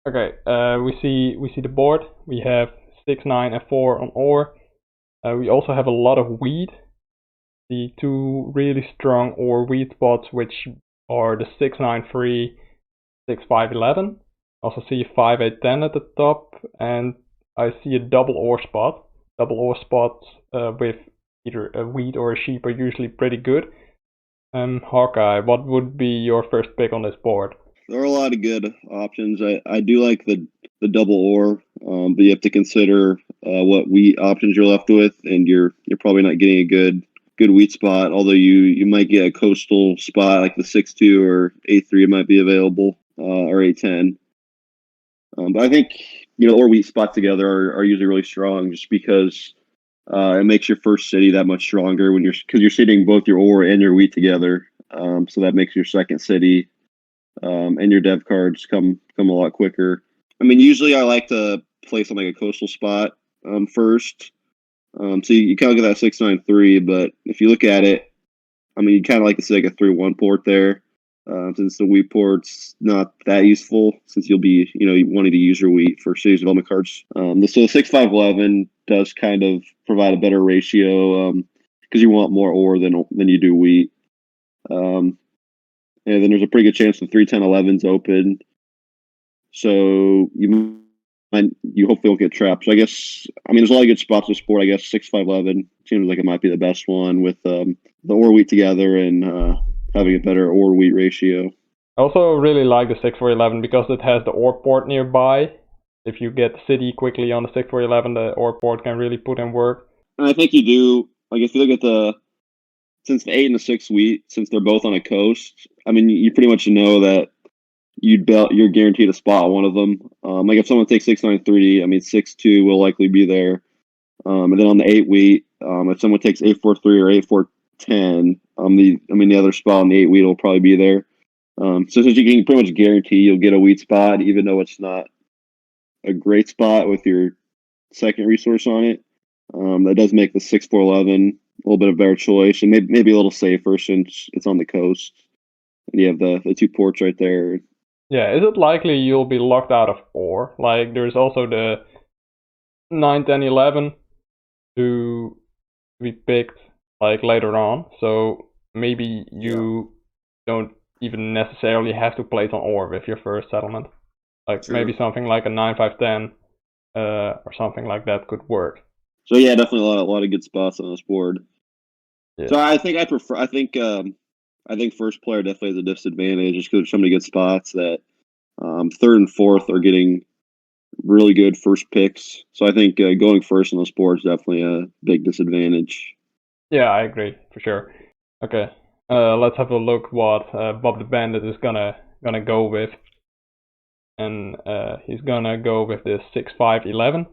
Okay, we see the board. We have 6, 9, and 4 on ore. We also have a lot of wheat. The two really strong ore wheat spots, which are the 6, 9, 3, 6, 5, 11. Also see 5, 8, 10 at the top, and I see a double ore spot. Double ore spots with either a wheat or a sheep are usually pretty good. Hawkeye, what would be your first pick on this board? There are a lot of good options. I do like the double ore, but you have to consider what wheat options you're left with, and you're probably not getting a good wheat spot. Although you might get a coastal spot like the 6-2 or 8-3 might be available, or 8-10. But I think ore wheat spots together are usually really strong, just because it makes your first city that much stronger because you're sitting both your ore and your wheat together. So that makes your second city and your dev cards come a lot quicker. I mean, usually I like to place on like a coastal spot first. So you kind of get that 6-9-3, but if you look at it, I mean, you kind of like to see like a 3-1 port there, since the wheat port's not that useful, since you'll be wanting to use your wheat for cities development cards. So the 6-5-11 does kind of provide a better ratio because you want more ore than you do wheat. And then there's a pretty good chance the 3-10-11's open. So you hopefully won't get trapped. So I guess, I mean, there's a lot of good spots to sport. I guess 6-5-11 seems like it might be the best one with the ore wheat together and having a better ore wheat ratio. I also really like the 6-4-11 because it has the ore port nearby. If you get the city quickly on the 6-4-11, the ore port can really put in work. And I think you do. Like if you look at since the 8 and the 6 wheat, since they're both on a coast, I mean, you pretty much know that you're guaranteed a spot on one of them. Like if someone takes 6-9-3, I mean 6-2 will likely be there. And then on the 8 wheat, if someone takes 8-4-3 or 8-4-10, the other spot on the 8 wheat will probably be there. So since you can pretty much guarantee you'll get a wheat spot, even though it's not a great spot with your second resource on it, that does make the 6-4-11 a little bit of a better choice, and maybe a little safer since it's on the coast and you have the two ports right there. Yeah, is it likely you'll be locked out of ore? Like, there's also the 9, 10, 11 to be picked like later on, so maybe you don't even necessarily have to place on ore with your first settlement. Like True. Maybe something like a 9, 5, 10 or something like that could work. So yeah, definitely a lot of good spots on this board. Yeah. So I think I think first player definitely has a disadvantage just because there's so many good spots that third and fourth are getting really good first picks. So I think going first on this board is definitely a big disadvantage. Yeah, I agree for sure. Okay, let's have a look what Bob the Bandit is gonna go with, and he's gonna go with the 6-5-11.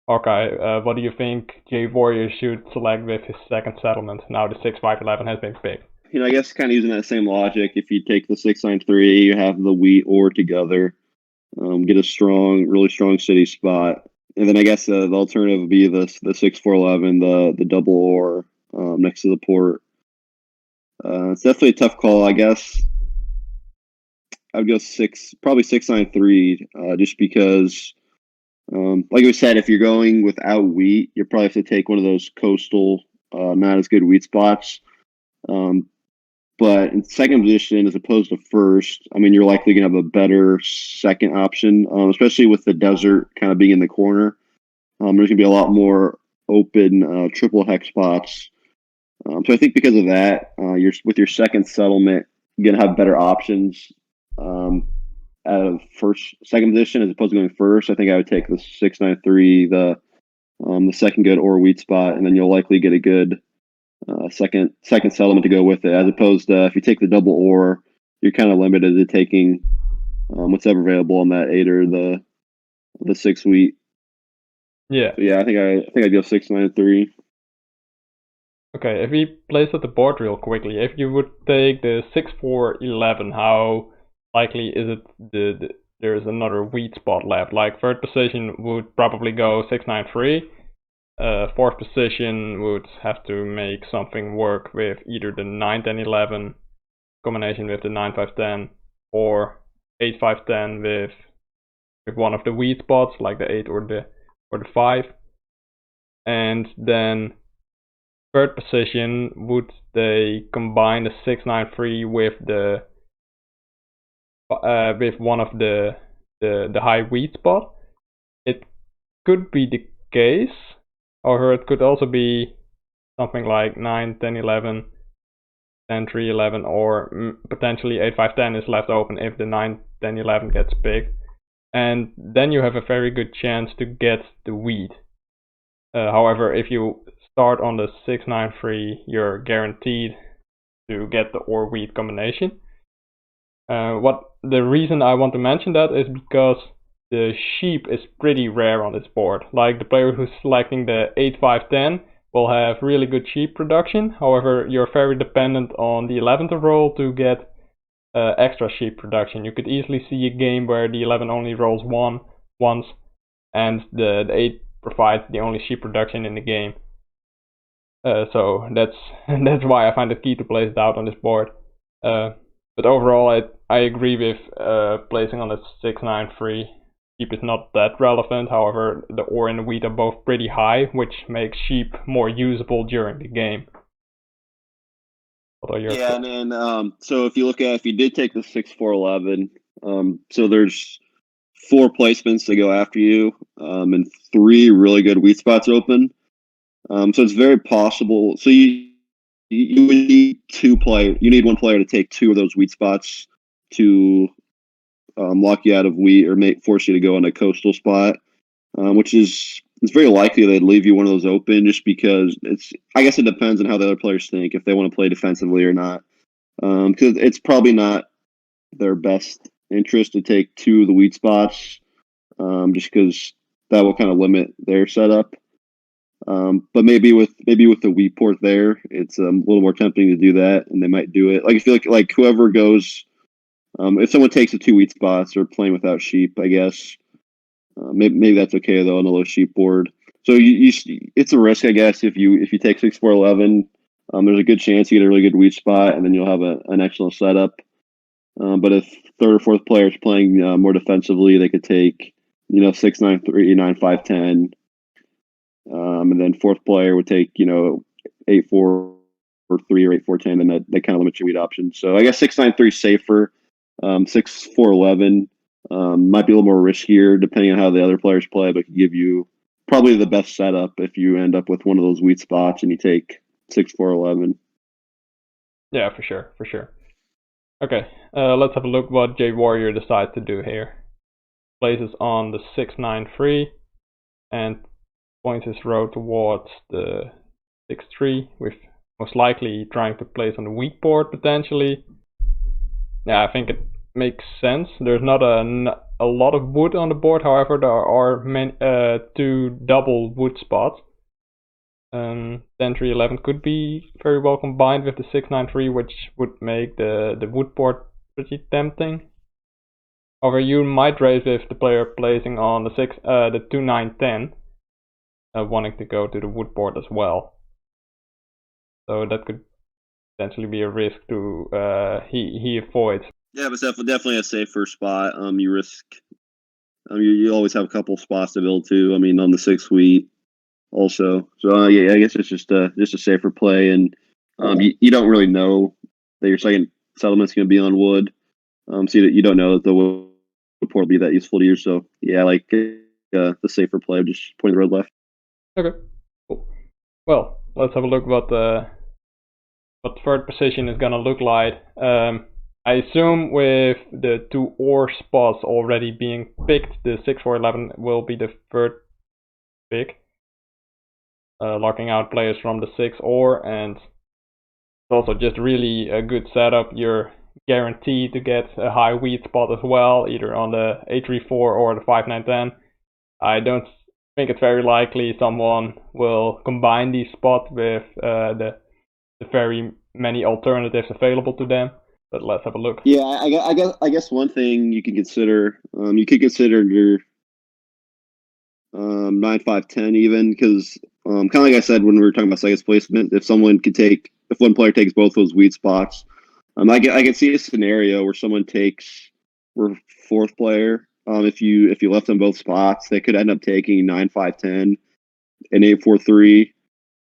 Hawkeye, what do you think Jay Warrior should select with his second settlement now the 6-5-11 has been picked? I guess kind of using that same logic, if you take the 6-9-3, you have the wheat ore together, get a really strong city spot. And then I guess the alternative would be the 6-4-11, the double ore next to the port. It's definitely a tough call, I guess. I would go probably 6-9-3, just because, like we said, if you're going without wheat, you probably have to take one of those coastal, not as good wheat spots. But in second position, as opposed to first, I mean, you're likely going to have a better second option, especially with the desert kind of being in the corner. There's going to be a lot more open triple hex spots. So I think because of that, with your second settlement, you're going to have better options out of second position as opposed to going first. I think I would take the 6-9-3, the second good ore wheat spot, and then you'll likely get a good second settlement to go with it, as opposed to if you take the double ore, you're kind of limited to taking what's ever available on that 8 or the 6 wheat. Yeah. So yeah, I think I'd go 6-9-3. Okay, if we place at the board real quickly, if you would take the 6-4-11, how likely is it there's another wheat spot left? Like third position would probably go 6-9-3. Fourth position would have to make something work with either the 9-10-11 combination with the 9-5-10 or 8-5-10 with one of the weed spots, like the 8 or the 5. And then third position, would they combine the 693 with the with one of the high weed spot? It could be the case. However, it could also be something like 9, 10, 11, 10, 3, 11, or potentially 8, 5, 10 is left open if the 9, 10, 11 gets picked. And then you have a very good chance to get the weed. However, if you start on the 6, 9, 3, you're guaranteed to get the or weed combination. The reason I want to mention that is because the sheep is pretty rare on this board. Like the player who's selecting the 8, 5, 10 will have really good sheep production. However, you're very dependent on the 11th roll to get extra sheep production. You could easily see a game where the 11 only rolls once, and the 8 provides the only sheep production in the game. So that's why I find it key to place it out on this board. But overall, I agree with placing on the 6, 9, 3. Sheep is not that relevant. However, the ore and the wheat are both pretty high, which makes sheep more usable during the game. Yeah, and then so if you did take the 6, 4, 11, so there's 4 placements to go after you, and 3 really good wheat spots open. So it's very possible. So you would need you need one player to take 2 of those wheat spots to lock you out of wheat or force you to go on a coastal spot, which it's very likely they'd leave you one of those open just because I guess it depends on how the other players think, if they want to play defensively or not. Because it's probably not their best interest to take 2 of the wheat spots, just because that will kind of limit their setup. But maybe with the wheat port there, it's a little more tempting to do that, and they might do it. Like I feel like whoever goes, if someone takes the 2 wheat spots or playing without sheep, I guess maybe that's okay though on a low sheep board. So it's a risk, I guess, if you take 6, 4, 11. There's a good chance you get a really good wheat spot, and then you'll have an excellent setup. But if third or fourth player is playing more defensively, they could take 6, 9, 3, 9, 5, 10. And then fourth player would take 8, 4, or 3, or 8, 4, 10, and that kind of limits your wheat options. So I guess 6, 9, 3 is safer. 6, 4, 11 might be a little more riskier depending on how the other players play, but could give you probably the best setup if you end up with one of those wheat spots and you take 6, 4, 11. Yeah, for sure. Okay, let's have a look what J Warrior decides to do here. Places on the 6, 9, 3 and points his road towards the 6, 3, with most likely trying to place on the weak board potentially. Yeah, I think it makes sense. There's not a lot of wood on the board, however, there are 2 double wood spots. 10, 3, 11 could be very well combined with the 6, 9, 3, which would make the wood board pretty tempting. However, you might raise with the player placing on the 2, 9, 10, wanting to go to the wood board as well. So that could potentially be a risk to he avoids. Yeah, but definitely a safer spot. You risk. You always have a couple spots to build to. I mean, on the 6 wheat, also. So yeah, I guess it's just a safer play, and you don't really know that your second settlement's going to be on wood. So you don't know that the wood port will be that useful to you. So yeah, like the safer play of just pointing the road left. Okay, cool. Well, let's have a look what third position is gonna look like. I assume with the 2 ore spots already being picked, the 6, 4, 11 will be the third pick, locking out players from the 6 ore, and it's also just really a good setup. You're guaranteed to get a high wheat spot as well, either on the 8, 3, 4 or the 5, 9, 10. I don't think it's very likely someone will combine these spots with the very many alternatives available to them. But let's have a look. Yeah, I guess one thing you can consider, you could consider your 9, 5, 10 even, because kind of like I said when we were talking about second placement, if one player takes both those wheat spots, I can see a scenario where fourth player if you left them both spots, they could end up taking 9-5-10 and 8-4-3,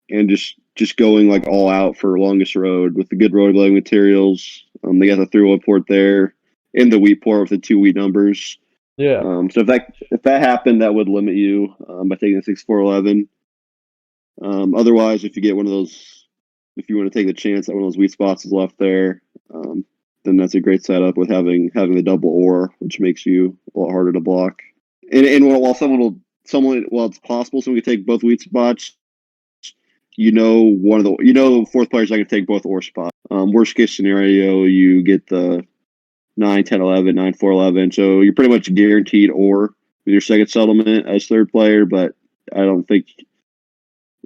and just going like all out for longest road with the good road building materials. They got the 3-wood port there and the wheat port with the 2 wheat numbers. Yeah. So if that happened, that would limit you by taking the 6-4-11. Otherwise, if you get one of those, if you want to take the chance that one of those wheat spots is left there, then that's a great setup with having the double ore, which makes you a lot harder to block. And while while it's possible someone could take both wheat spots, fourth player's not going to take both ore spots. Worst case scenario, you get the 9, 10, 11, 9, 4, 11. So you're pretty much guaranteed ore with your second settlement as third player, but I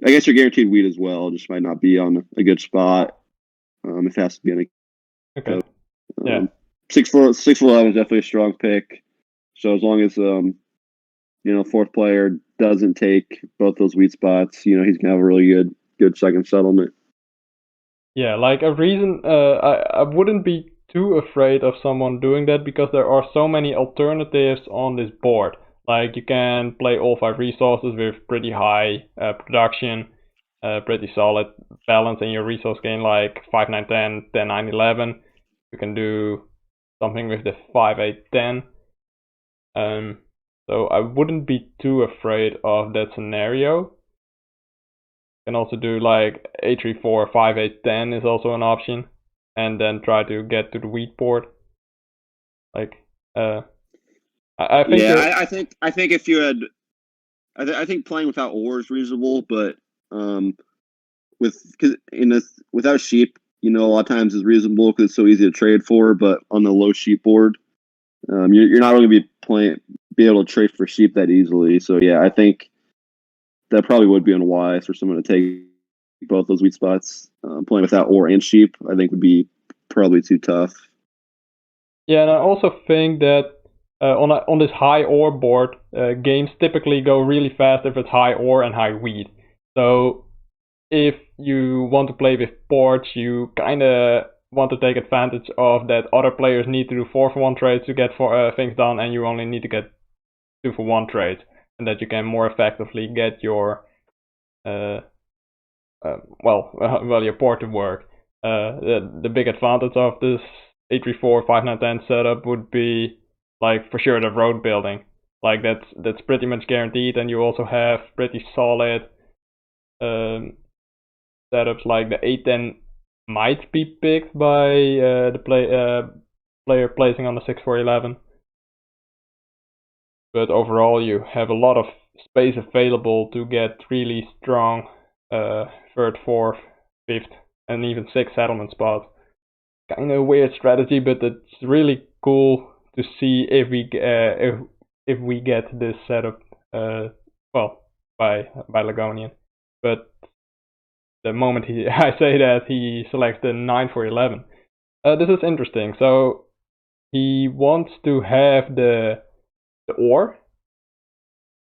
guess you're guaranteed wheat as well. Just might not be on a good spot. It has to be on a. Okay. Yeah. 6-4-11 is definitely a strong pick. So as long as fourth player doesn't take both those wheat spots, he's gonna have a really good second settlement. Yeah, like a reason I wouldn't be too afraid of someone doing that because there are so many alternatives on this board. Like you can play all 5 resources with pretty high production, pretty solid balance in your resource gain, like 5, 9, 10, 10, 9, 11. You can do something with the 5, 8, 10. So I wouldn't be too afraid of that scenario. You can also do like 8, 3, 4, 5, 8, 10 is also an option, and then try to get to the wheat port. Like, I think. Yeah, I think if you had, I think playing without ore is reasonable, but without sheep, a lot of times is reasonable because it's so easy to trade for. But on the low sheep board, you're not going to be able to trade for sheep that easily. So yeah, I think that probably would be unwise for someone to take both those wheat spots. Playing without ore and sheep, I think would be probably too tough. Yeah, and I also think that on this high ore board, games typically go really fast if it's high ore and high wheat. So if you want to play with ports, you kind of want to take advantage of that other players need to do 4-for-1 trades to get things done, and you only need to get 2-for-1 trades, and that you can more effectively get your your port to work. The big advantage of this 8-3-4, 5-9-10 setup would be like for sure the road building. Like that's pretty much guaranteed, and you also have pretty solid setups. Like the 8-10 might be picked by the player placing on the 6-4-11. But overall, you have a lot of space available to get really strong third, fourth, fifth, and even sixth settlement spots. Kind of a weird strategy, but it's really cool to see if we get this setup by Lagonian. But the moment I say that, he selects the 9-4-11. This is interesting. So he wants to have the ore.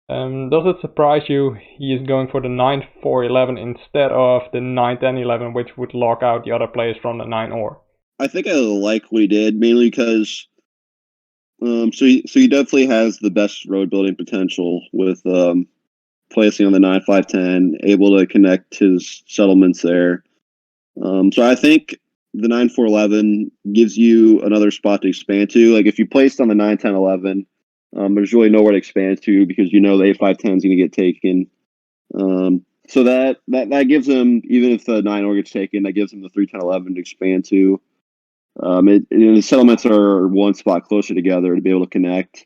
Does it surprise you he is going for the 9-4-11 instead of the 9-10-11, which would lock out the other players from the 9 ore? I think I like what he did, mainly because so he definitely has the best road building potential with placing on the 9-5-10, able to connect his settlements there. So I think the 9-4-11 gives you another spot to expand to. Like if you placed on the 9-10-11, there's really nowhere to expand to because the 8-5-10 is going to get taken. So that gives him, even if the 9 ore gets taken, that gives him the 3-10-11 to expand to. The settlements are one spot closer together to be able to connect.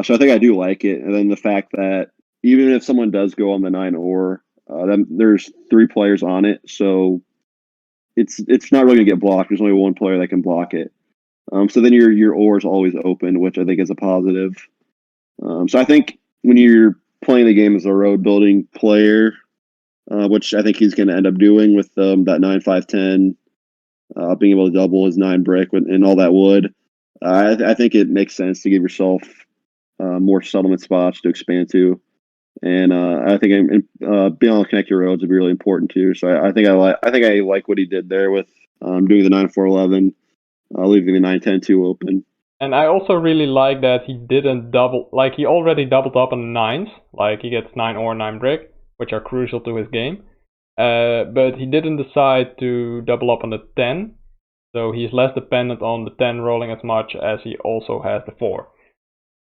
So I think I do like it. And then the fact that even if someone does go on the 9 ore, then there's 3 players on it. So it's not really going to get blocked. There's only one player that can block it. So then your ore is always open, which I think is a positive. So I think when you're playing the game as a road building player, which I think he's going to end up doing with that 9-5-10, being able to double his 9 brick and all that wood, I think it makes sense to give yourself more settlement spots to expand to. And I think being able to connect your roads would be really important too. So I think I like what he did there with doing the 9-4-11, leaving the 9-10-2 open. And I also really like that he didn't double, like he already doubled up on the 9s, like he gets 9 or 9 brick, which are crucial to his game. But he didn't decide to double up on the 10, so he's less dependent on the 10 rolling as much as he also has the 4.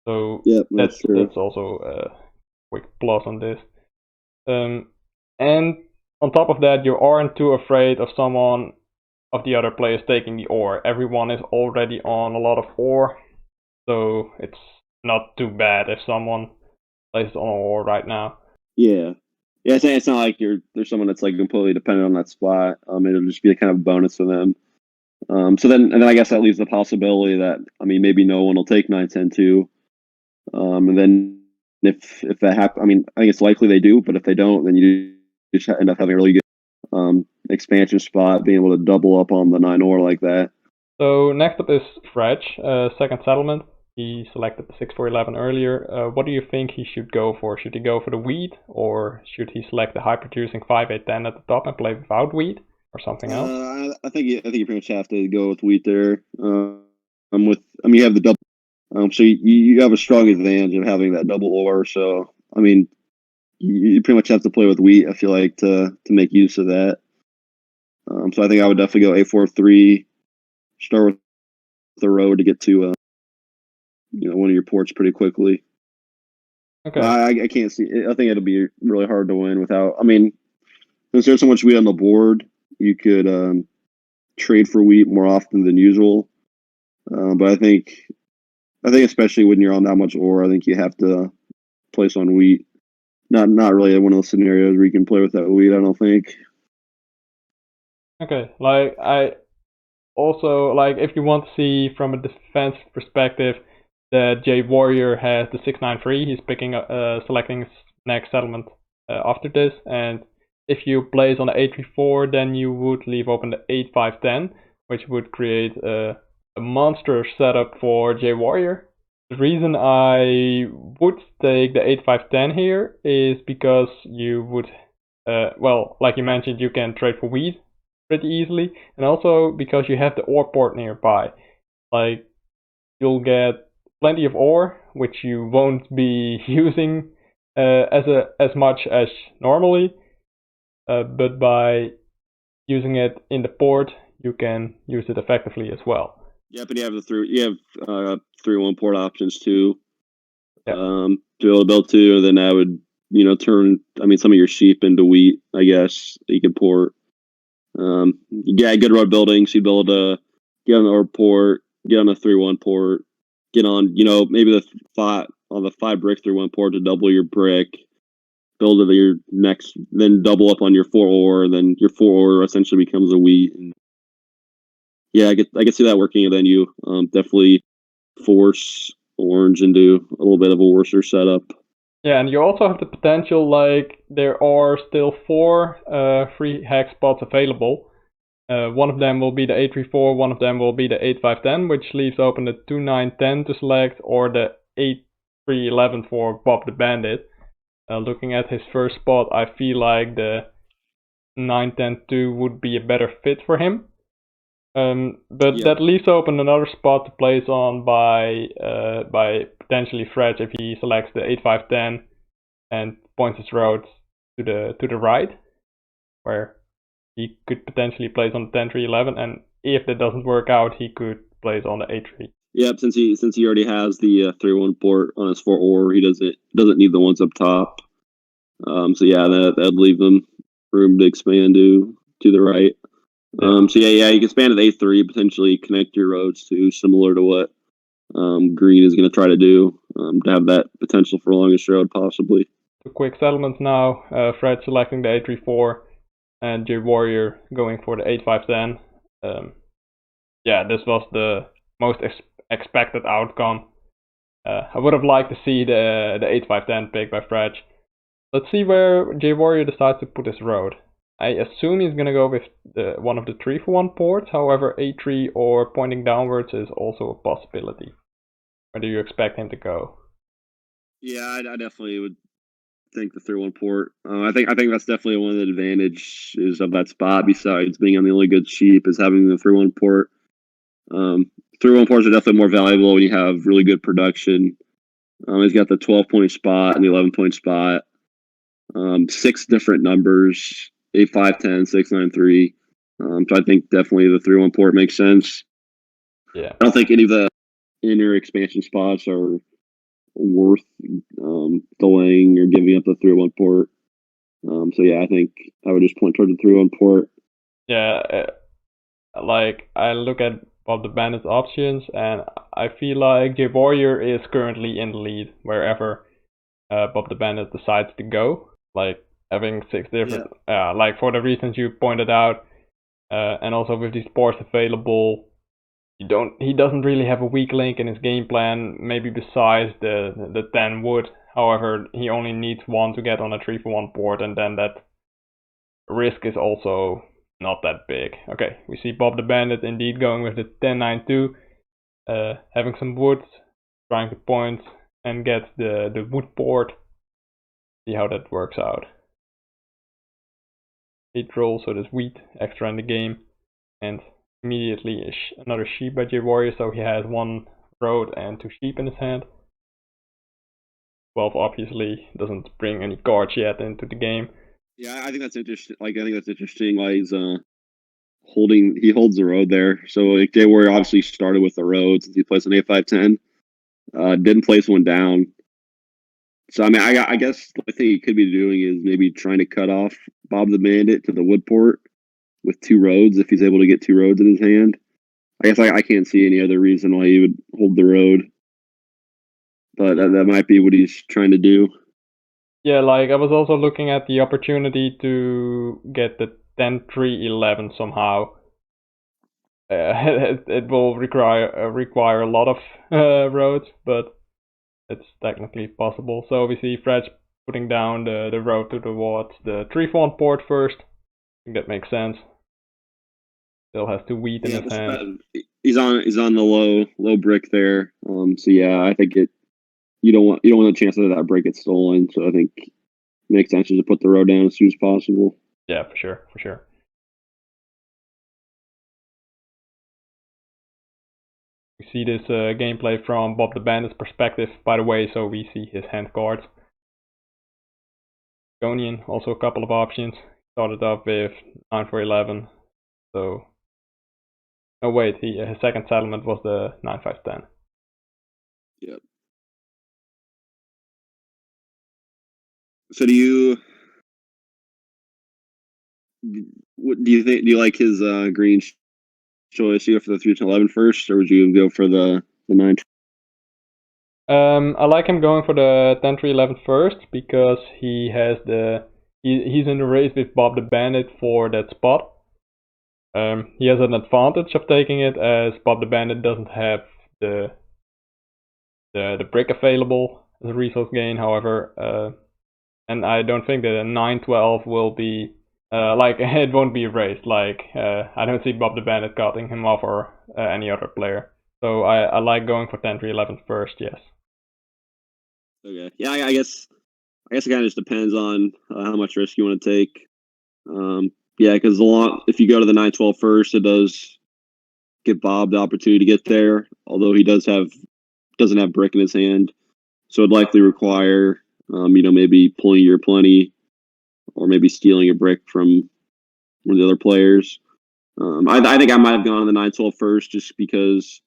So Yep, that's also a quick plus on this. And on top of that, you aren't too afraid of someone of the other players taking the ore. Everyone is already on a lot of ore, so it's not too bad if someone plays on ore right now. Yeah. Yeah, it's not like there's someone that's like completely dependent on that spot. It'll just be a kind of bonus for them. And then I guess that leaves the possibility that maybe no one will take 9-10 too. And then if that happens, I think it's likely they do, but if they don't, then you just end up having a really good expansion spot, being able to double up on the 9 ore like that. So next up is Fretch, second settlement. He selected the 6-4-11 earlier. What do you think he should go for? Should he go for the wheat, or should he select the high-producing 5-8-10 at the top and play without wheat, or something else? I think you pretty much have to go with wheat there. You have the double, so you have a strong advantage of having that double ore. So you pretty much have to play with wheat. I feel like to make use of that. So I think I would definitely go 8-4-3. Start with the road to get to one of your ports pretty quickly. Okay. I can't see. I think it'll be really hard to win without. Since there's so much wheat on the board, you could trade for wheat more often than usual. But I think especially when you're on that much ore, I think you have to place on wheat. Not really one of those scenarios where you can play with that wheat. I don't think. Okay, like I also like if you want to see from a defensive perspective that J Warrior has the 6-9-3, he's picking selecting his next settlement after this, and if you place on the 8-3-4, then you would leave open the 8-5-10, which would create a monster setup for J Warrior. The reason I would take the 8-5-10 here is because you would, well, like you mentioned, you can trade for wheat pretty easily, and also because you have the ore port nearby. Like, you'll get plenty of ore, which you won't be using as much as normally, but by using it in the port, you can use it effectively as well. Yeah, but you have 3-1 port options too. Yeah. To be able to build two, and then I would turn some of your sheep into wheat. I guess that you could port. Good road building, so you'd be able to get on the ore port, get on the 3-1 port, get on maybe the 5 brick 3-1 port to double your brick, build it your next, then double up on your 4 ore, and then your 4 ore essentially becomes a wheat. And yeah, I can see that working. And then you definitely force orange into a little bit of a worse setup. Yeah, and you also have the potential, like, there are still 4 free hack spots available. One of them will be the 8-3-4, one of them will be the 8-5-10, which leaves open the 2-9-10 to select, or the 8-3-11 for Bob the Bandit. Looking at his first spot, I feel like the 9-10-2 would be a better fit for him. But Yeah. that leaves open another spot to place on by potentially Fred if he selects the 8-5-10 and points his road to the right, where he could potentially place on the 10-3-11, and if that doesn't work out, he could place on the 8-3. Yep, since he already has the 3-1 port on his 4 ore, he doesn't need the ones up top. So yeah, that'd leave them room to expand to the right. So yeah, you can expand at 8-3, potentially connect your roads to, similar to what Green is going to try to do, to have that potential for longest road possibly. The quick settlements now. Fred selecting the 8-3-4, and J Warrior going for the 8-5-10. Yeah, this was the most expected outcome. I would have liked to see the 8-5-10 pick by Fred. Let's see where J Warrior decides to put his road. I assume he's gonna go with one of the 3-for-1 ports. However, 8-3 or pointing downwards is also a possibility. Where do you expect him to go? Yeah, I definitely would think the 3-1 port. I think that's definitely one of the advantages of that spot. Besides being on the only good sheep, is having the 3-1 port. 3-1 ports are definitely more valuable when you have really good production. He's got the 12-point spot and the 11-point spot. 6 different numbers: 8, 5, 10, 6, 9, 3. So I think definitely the 3-1 port makes sense. Yeah. I don't think any of the inner expansion spots are worth delaying or giving up the 3-1 port. So yeah, I think I would just point toward the 3-1 port. Yeah, like I look at Bob the Bandit's options, and I feel like J Warrior is currently in the lead wherever Bob the Bandit decides to go. Like having 6 different, like for the reasons you pointed out, and also with these ports available, he doesn't really have a weak link in his game plan. Maybe besides the 10 wood. However, he only needs 1 to get on a 3-for-1 port, and then that risk is also not that big. Okay, we see Bob the Bandit indeed going with the 10-9-2, having some wood, trying to point and get the wood port. See how that works out. 8 rolls, so there's wheat extra in the game, and immediately another sheep by J Warrior, so he has 1 road and 2 sheep in his hand. 12 obviously doesn't bring any cards yet into the game. Yeah, I think that's interesting. Like, I think that's interesting. Why he's he holds the road there. So like J Warrior obviously started with the road since he plays an 8-5-10. Didn't place one down. So I mean, I guess the thing he could be doing is maybe trying to cut off Bob the Bandit to the wood port with 2 roads if he's able to get 2 roads in his hand. I guess I can't see any other reason why he would hold the road, but that might be what he's trying to do. Yeah, like I was also looking at the opportunity to get the 10-3-11 somehow. It will require a lot of roads, but it's technically possible. So we see Fred putting down the road towards the 3-for-1 port first. I think that makes sense. Still has 2 wheat in his hand. He's on the low brick there. So yeah, I think you don't want the chance of that brick gets stolen. So I think it makes sense to put the road down as soon as possible. Yeah, for sure. We see this gameplay from Bob the Bandit's perspective, by the way, so we see his hand cards. Gonian, also a couple of options. Started off with 9-4-11, so... Oh wait, his second settlement was the 9-5-10. Yep. So do you like his green choice? You go for the 3-11 first, or would you go for the 9? I like him going for the 10-3-11 first because he has he's in the race with Bob the Bandit for that spot. He has an advantage of taking it as Bob the Bandit doesn't have the brick available as a resource gain. However, and I don't think that a 9-12 will be like it won't be erased. Like I don't see Bob the Bandit cutting him off or any other player. So I like going for 10-3-11 first. Yes. Okay. Yeah, I guess it kind of just depends on how much risk you want to take. Yeah, because if you go to the 9-12 first, it does give Bob the opportunity to get there. Although he doesn't have brick in his hand, so it'd likely require maybe pulling your plenty, or maybe stealing a brick from one of the other players. I think I might have gone on the 9-12 first just because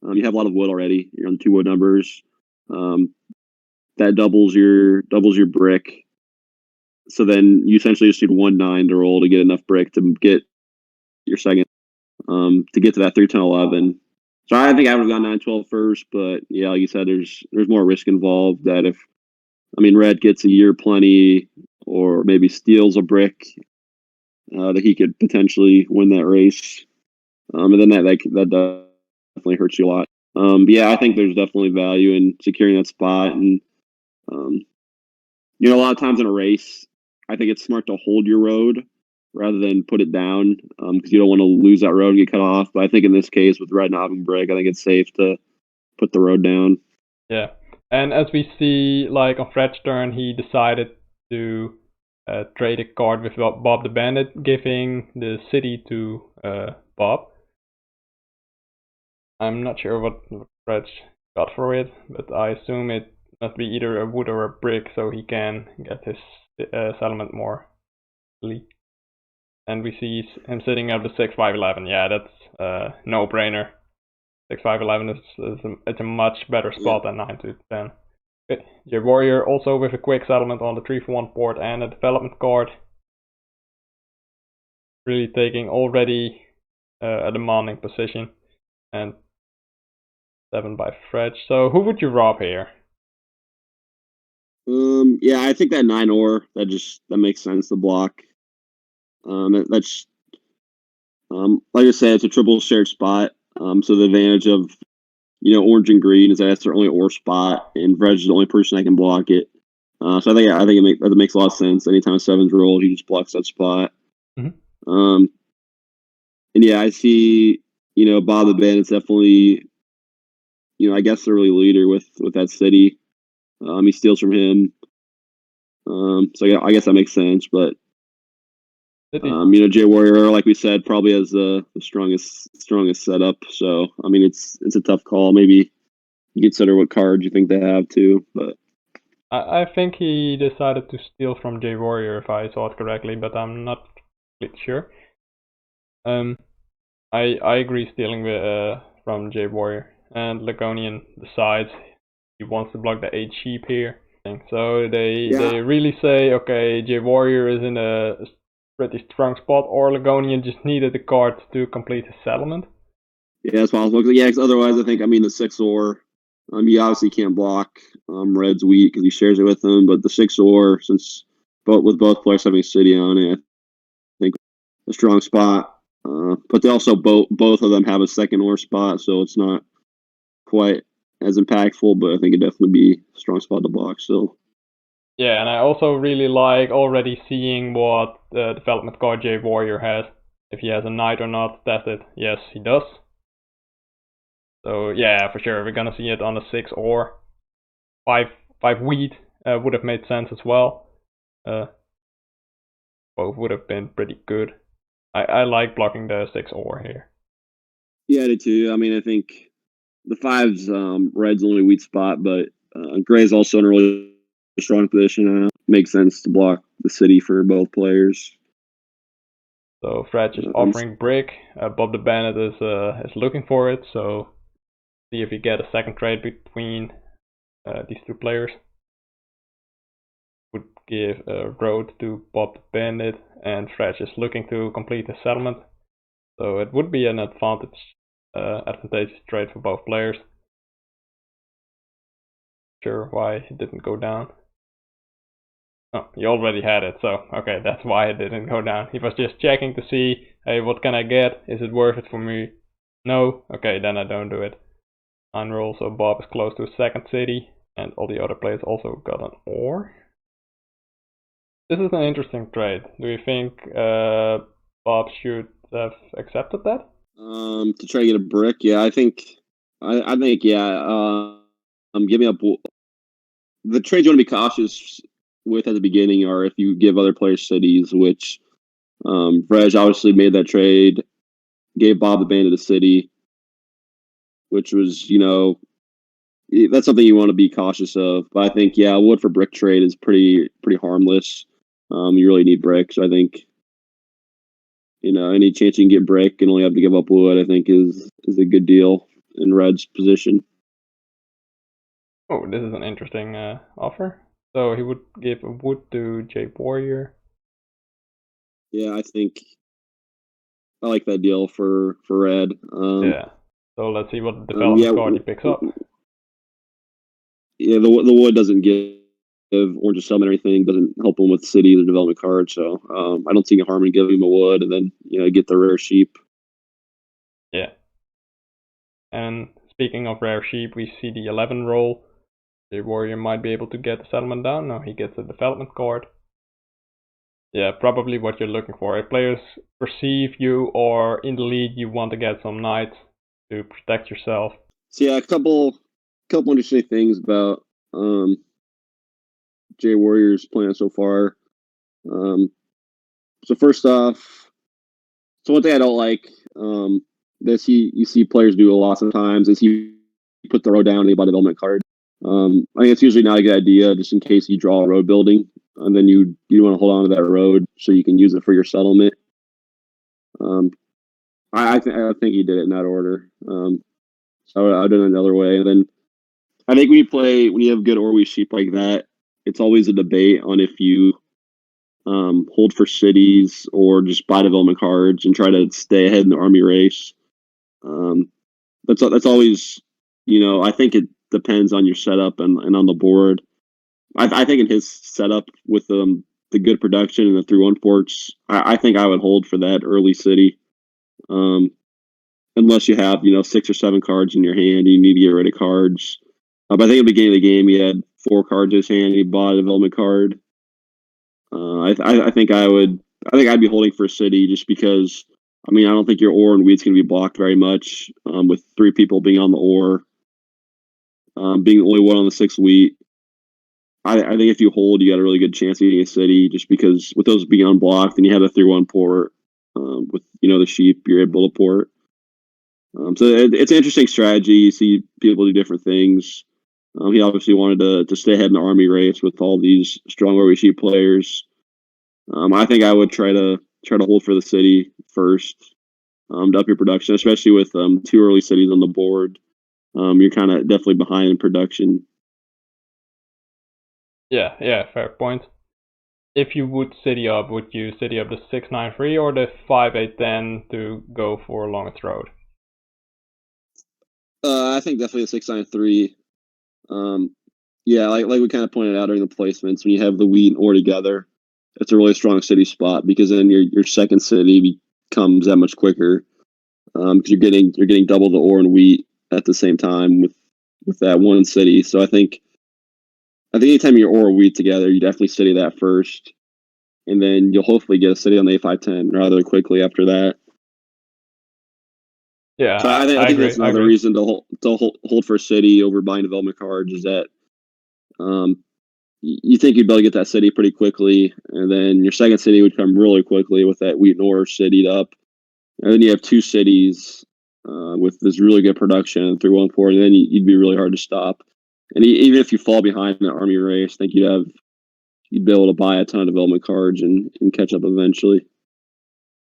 you have a lot of wood already. You're on 2 wood numbers. That doubles your brick. So then you essentially just need 1-9 to roll to get enough brick to get your second, to get to that 3-10-11. So I think I would have gone 9-12 first, but yeah, like you said, there's more risk involved. That if Red gets a year plenty, or maybe steals a brick, that he could potentially win that race, and then that definitely hurts you a lot. Yeah, I think there's definitely value in securing that spot, and a lot of times in a race, I think it's smart to hold your road rather than put it down, because you don't want to lose that road and get cut off. But I think in this case, with Red not having brick, I think it's safe to put the road down. Yeah, and as we see, like on Fred's turn, he decided to trade a card with Bob the Bandit, giving the city to Bob. I'm not sure what Fred got for it, but I assume it must be either a wood or a brick, so he can get his settlement more easily. And we see him sitting at the 6-5-11. Yeah, that's no-brainer. 6-5-11 it's a much better spot than 9-10. Okay. Your warrior also with a quick settlement on the 3-for-1 port and a development card. Really taking already a demanding position. And 7 by Fred. So who would you rob here? Yeah, I think that 9 ore that makes sense to block. That's like I said, it's a triple shared spot. So the advantage of orange and green is that it's their only ore spot, and Veg is the only person that can block it. So I think it makes a lot of sense. Anytime 7's rolled, he just blocks that spot. Mm-hmm. And yeah, I see. Bob the Bandit's definitely. I guess the early leader with that city. He steals from him. So yeah, I guess that makes sense. But Jay Warrior, like we said, probably has the strongest setup. So I mean, it's a tough call. Maybe you consider what cards you think they have too. But I think he decided to steal from Jay Warrior, if I saw it correctly, but I'm not completely sure. I agree stealing from Jay Warrior, and Lagonian decides he wants to block the 8 sheep here. So they really say, okay, Jay Warrior is in a pretty strong spot, or Lagonian just needed the card to complete his settlement. Yeah, it's possible. Yeah, because otherwise, I think the 6 ore. You obviously can't block Red's wheat because he shares it with them. But the 6 ore, since with both players having city on it, I think a strong spot. But they also both of them have a second ore spot, so it's not quite as impactful. But I think it'd definitely be a strong spot to block still. Yeah, and I also really like already seeing what the development card Jay Warrior has. If he has a knight or not, test it. Yes, he does. So yeah, for sure, we're gonna see it on a 6 ore. 5 wheat would have made sense as well. Both would have been pretty good. I like blocking the 6 ore here. Yeah, I do too. I mean, I think the 5's Red's only wheat spot, but Gray's also in a really strong position. Makes sense to block the city for both players. So Fred is offering brick. Bob the Bandit is looking for it. So see if we get a second trade between these two players. Would give a road to Bob the Bandit, and Fred is looking to complete his settlement. So it would be an advantageous trade for both players. Sure why it didn't go down. Oh, he already had it, so okay, that's why it didn't go down. He was just checking to see, hey, what can I get? Is it worth it for me? No? Okay, then I don't do it. 9 roll, so Bob is close to a second city, and all the other players also got an ore. This is an interesting trade. Do you think Bob should have accepted that? To try to get a brick, yeah, I think yeah. I'm giving up. The trades you want to be cautious with at the beginning are if you give other players cities, which Reg obviously made that trade, gave Bob the Bandit a city, which was that's something you want to be cautious of. But I think a wood for brick trade is pretty harmless. You really need brick, so I think any chance you can get brick and only have to give up wood, I think is a good deal in Red's position. Oh, this is an interesting offer. So he would give a wood to Jay Warrior. Yeah, I think I like that deal for Red. Yeah. So let's see what development card he picks up. Yeah, the wood doesn't give Orange a summon or anything. Doesn't help him with city, the development card. So I don't see a harm in giving him a wood and then get the rare sheep. Yeah. And speaking of rare sheep, we see the 11 roll. The warrior might be able to get the settlement down. No, he gets a development card. Yeah, probably what you're looking for. If players perceive you or in the lead you want to get some knights to protect yourself. So yeah, a couple interesting things about Jay Warrior's plan so far. So first off, so one thing I don't like, this you see players do a lot sometimes is you put the road down and they buy a development card. I think it's usually not a good idea, just in case you draw a road building, and then you want to hold on to that road so you can use it for your settlement. I think he did it in that order. So I've done it another way, and then I think when you have good Orwe sheep like that, it's always a debate on if you hold for cities or just buy development cards and try to stay ahead in the army race. That's always, I think it depends on your setup and on the board. I think in his setup with the good production and the 3-1 forts, I think I would hold for that early city. Unless you have 6 or 7 cards in your hand, you need to get rid of cards. But I think at the beginning of the game, he had 4 cards in his hand. And he bought a development card. I think I'd be holding for a city just because. I mean, I don't think your ore and wheat's going to be blocked very much with 3 people being on the ore, being the only one on the 6 wheat. I think if you hold, you got a really good chance of getting a city just because with those being unblocked and you have a 3-1 port with the sheep, you're able to port. So it's an interesting strategy. You see people do different things. He obviously wanted to stay ahead in the army race with all these strong Orwe sheep players. I think I would try to hold for the city first to up your production, especially with 2 early cities on the board. You're kind of definitely behind in production. Yeah, fair point. If you would city up, would you city up the 6-9-3 or the 5-8-10 to go for longest road? I think definitely the 6-9-3. Yeah, like we kind of pointed out during the placements, when you have the wheat and ore together, it's a really strong city spot because then your second city becomes that much quicker because you're getting double the ore and wheat at the same time with that one city. So I think anytime your ore and wheat together, you definitely city that first, and then you'll hopefully get a city on the A5-10 rather quickly after that. Yeah, So I think agree. that's another reason to hold for a city over buying development cards is that you think you'd be able to get that city pretty quickly, and then your second city would come really quickly with that wheat and ore citied up, and then you have 2 cities with this really good production 3-1 port, and then you'd be really hard to stop. And even if you fall behind in the army race, I think you'd be able to buy a ton of development cards and catch up eventually.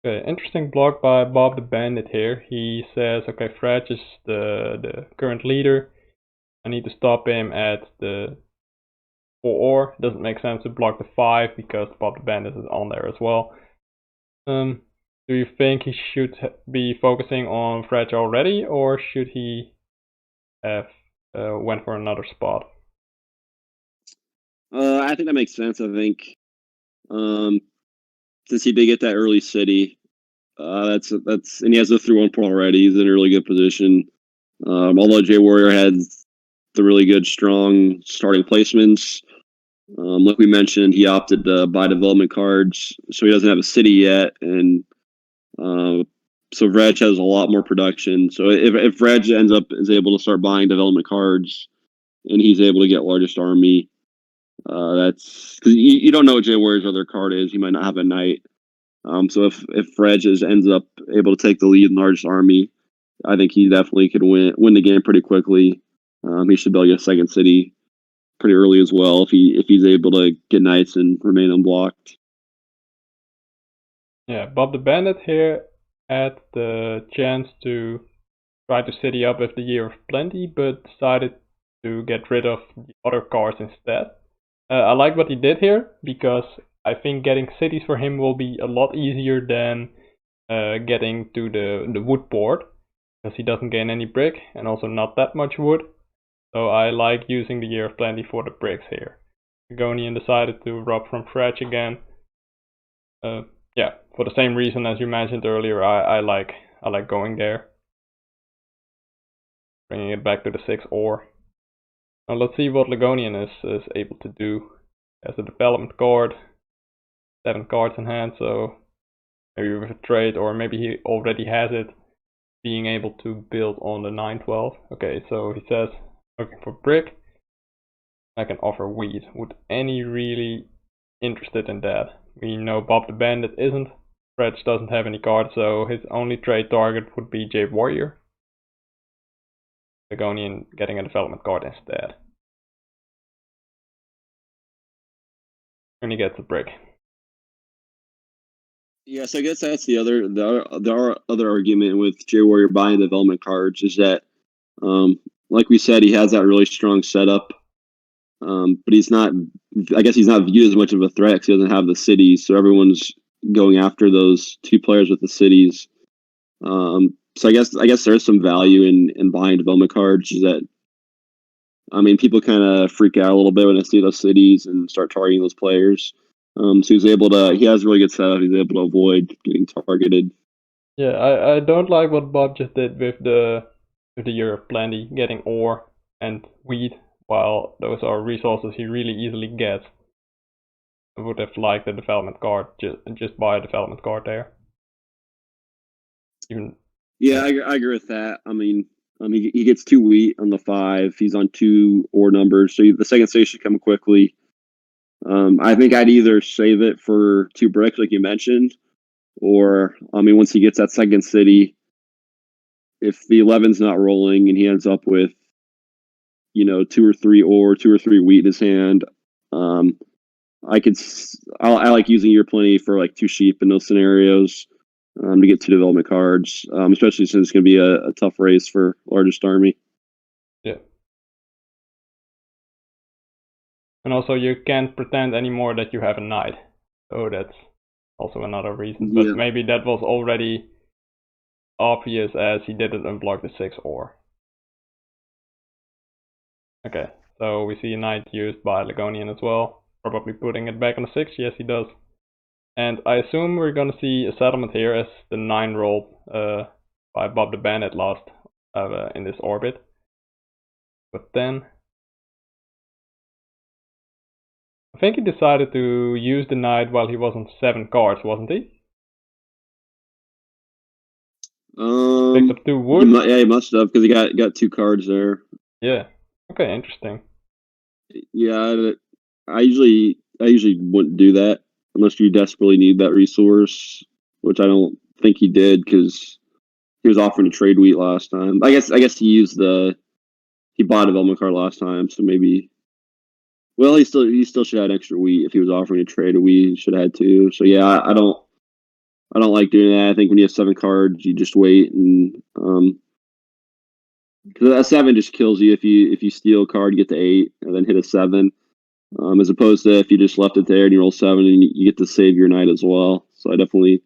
Okay, interesting blog by Bob the Bandit here. He says, okay, Fredge is the current leader. I need to stop him at the 4 ore. Doesn't make sense to block the 5 because Bob the Bandit is on there as well. Do you think he should be focusing on Fredge already, or should he have went for another spot? I think that makes sense. I think since he did get that early city, that's and he has the 3-1 port already. He's in a really good position. Although Jay Warrior had the really good, strong starting placements, like we mentioned, he opted to buy development cards, so he doesn't have a city yet, and so Vreg has a lot more production. So if Vreg is able to start buying development cards, and he's able to get largest army, that's because you don't know what Jay Warrior's other card is. He might not have a knight. So if Vreg ends up able to take the lead in largest army, I think he definitely could win the game pretty quickly. He should be able to get a second city pretty early as well if he's able to get knights and remain unblocked. Yeah, Bob the Bandit here had the chance to try to city up with the Year of Plenty, but decided to get rid of the other cards instead. I like what he did here because I think getting cities for him will be a lot easier than getting to the wood board, because he doesn't gain any brick and also not that much wood. So I like using the Year of Plenty for the bricks here. Gonian decided to rob from Fretch again. Yeah, for the same reason as you mentioned earlier, I like going there. Bringing it back to the 6 ore. Now let's see what Ligonian is able to do. He has a development card, 7 cards in hand, so maybe with a trade, or maybe he already has it, being able to build on the 9-12. Okay, so he says, looking for brick. I can offer wheat. Would any really interested in that? We know Bob the Bandit isn't. Stretch doesn't have any cards, so his only trade target would be J Warrior. Ligonian getting a development card instead. And he gets a brick. Yes, I guess that's the other argument with J Warrior buying development cards is that, like we said, he has that really strong setup, but he's not. I guess he's not viewed as much of a threat because he doesn't have the cities, so everyone's going after those 2 players with the cities. So I guess there's some value in buying development cards. Is that, I mean, people kind of freak out a little bit when they see those cities and start targeting those players. So he has a really good setup. He's able to avoid getting targeted. Yeah, I don't like what Bob just did with the Year of Plenty, getting ore and wheat, while those are resources he really easily gets. I would have liked a development card, just buy a development card there. Yeah, I agree with that. I mean, he gets 2 wheat on the 5. He's on 2 ore numbers, so the second stage should come quickly. I think I'd either save it for 2 bricks, like you mentioned, or once he gets that second city, if the 11's not rolling and he ends up with 2 or 3 ore, 2 or 3 wheat in his hand, I like using Your Plenty for like 2 sheep in those scenarios. To get 2 development cards, especially since it's going to be a tough race for largest army. Yeah. And also, you can't pretend anymore that you have a knight. So that's also another reason. But maybe that was already obvious as he didn't unblock the 6 ore. Okay, so we see a knight used by Ligonian as well. Probably putting it back on the 6. Yes, he does. And I assume we're gonna see a settlement here as the 9 roll by Bob the Bandit lost in this orbit. But then I think he decided to use the knight while he was on 7 cards, wasn't he? Picked up 2 wood. He must have, because he got 2 cards there. Yeah. Okay, interesting. Yeah, I usually wouldn't do that unless you desperately need that resource, which I don't think he did because he was offering to trade wheat last time. I guess he bought a development card last time, so maybe. Well, he still should have extra wheat if he was offering to trade a wheat. He should have had 2. So yeah, I don't like doing that. I think when you have 7 cards, you just wait and because a 7 just kills you if you steal a card, you get to 8 and then hit a 7. As opposed to if you just left it there and you roll 7 and you get to save your knight as well. So I definitely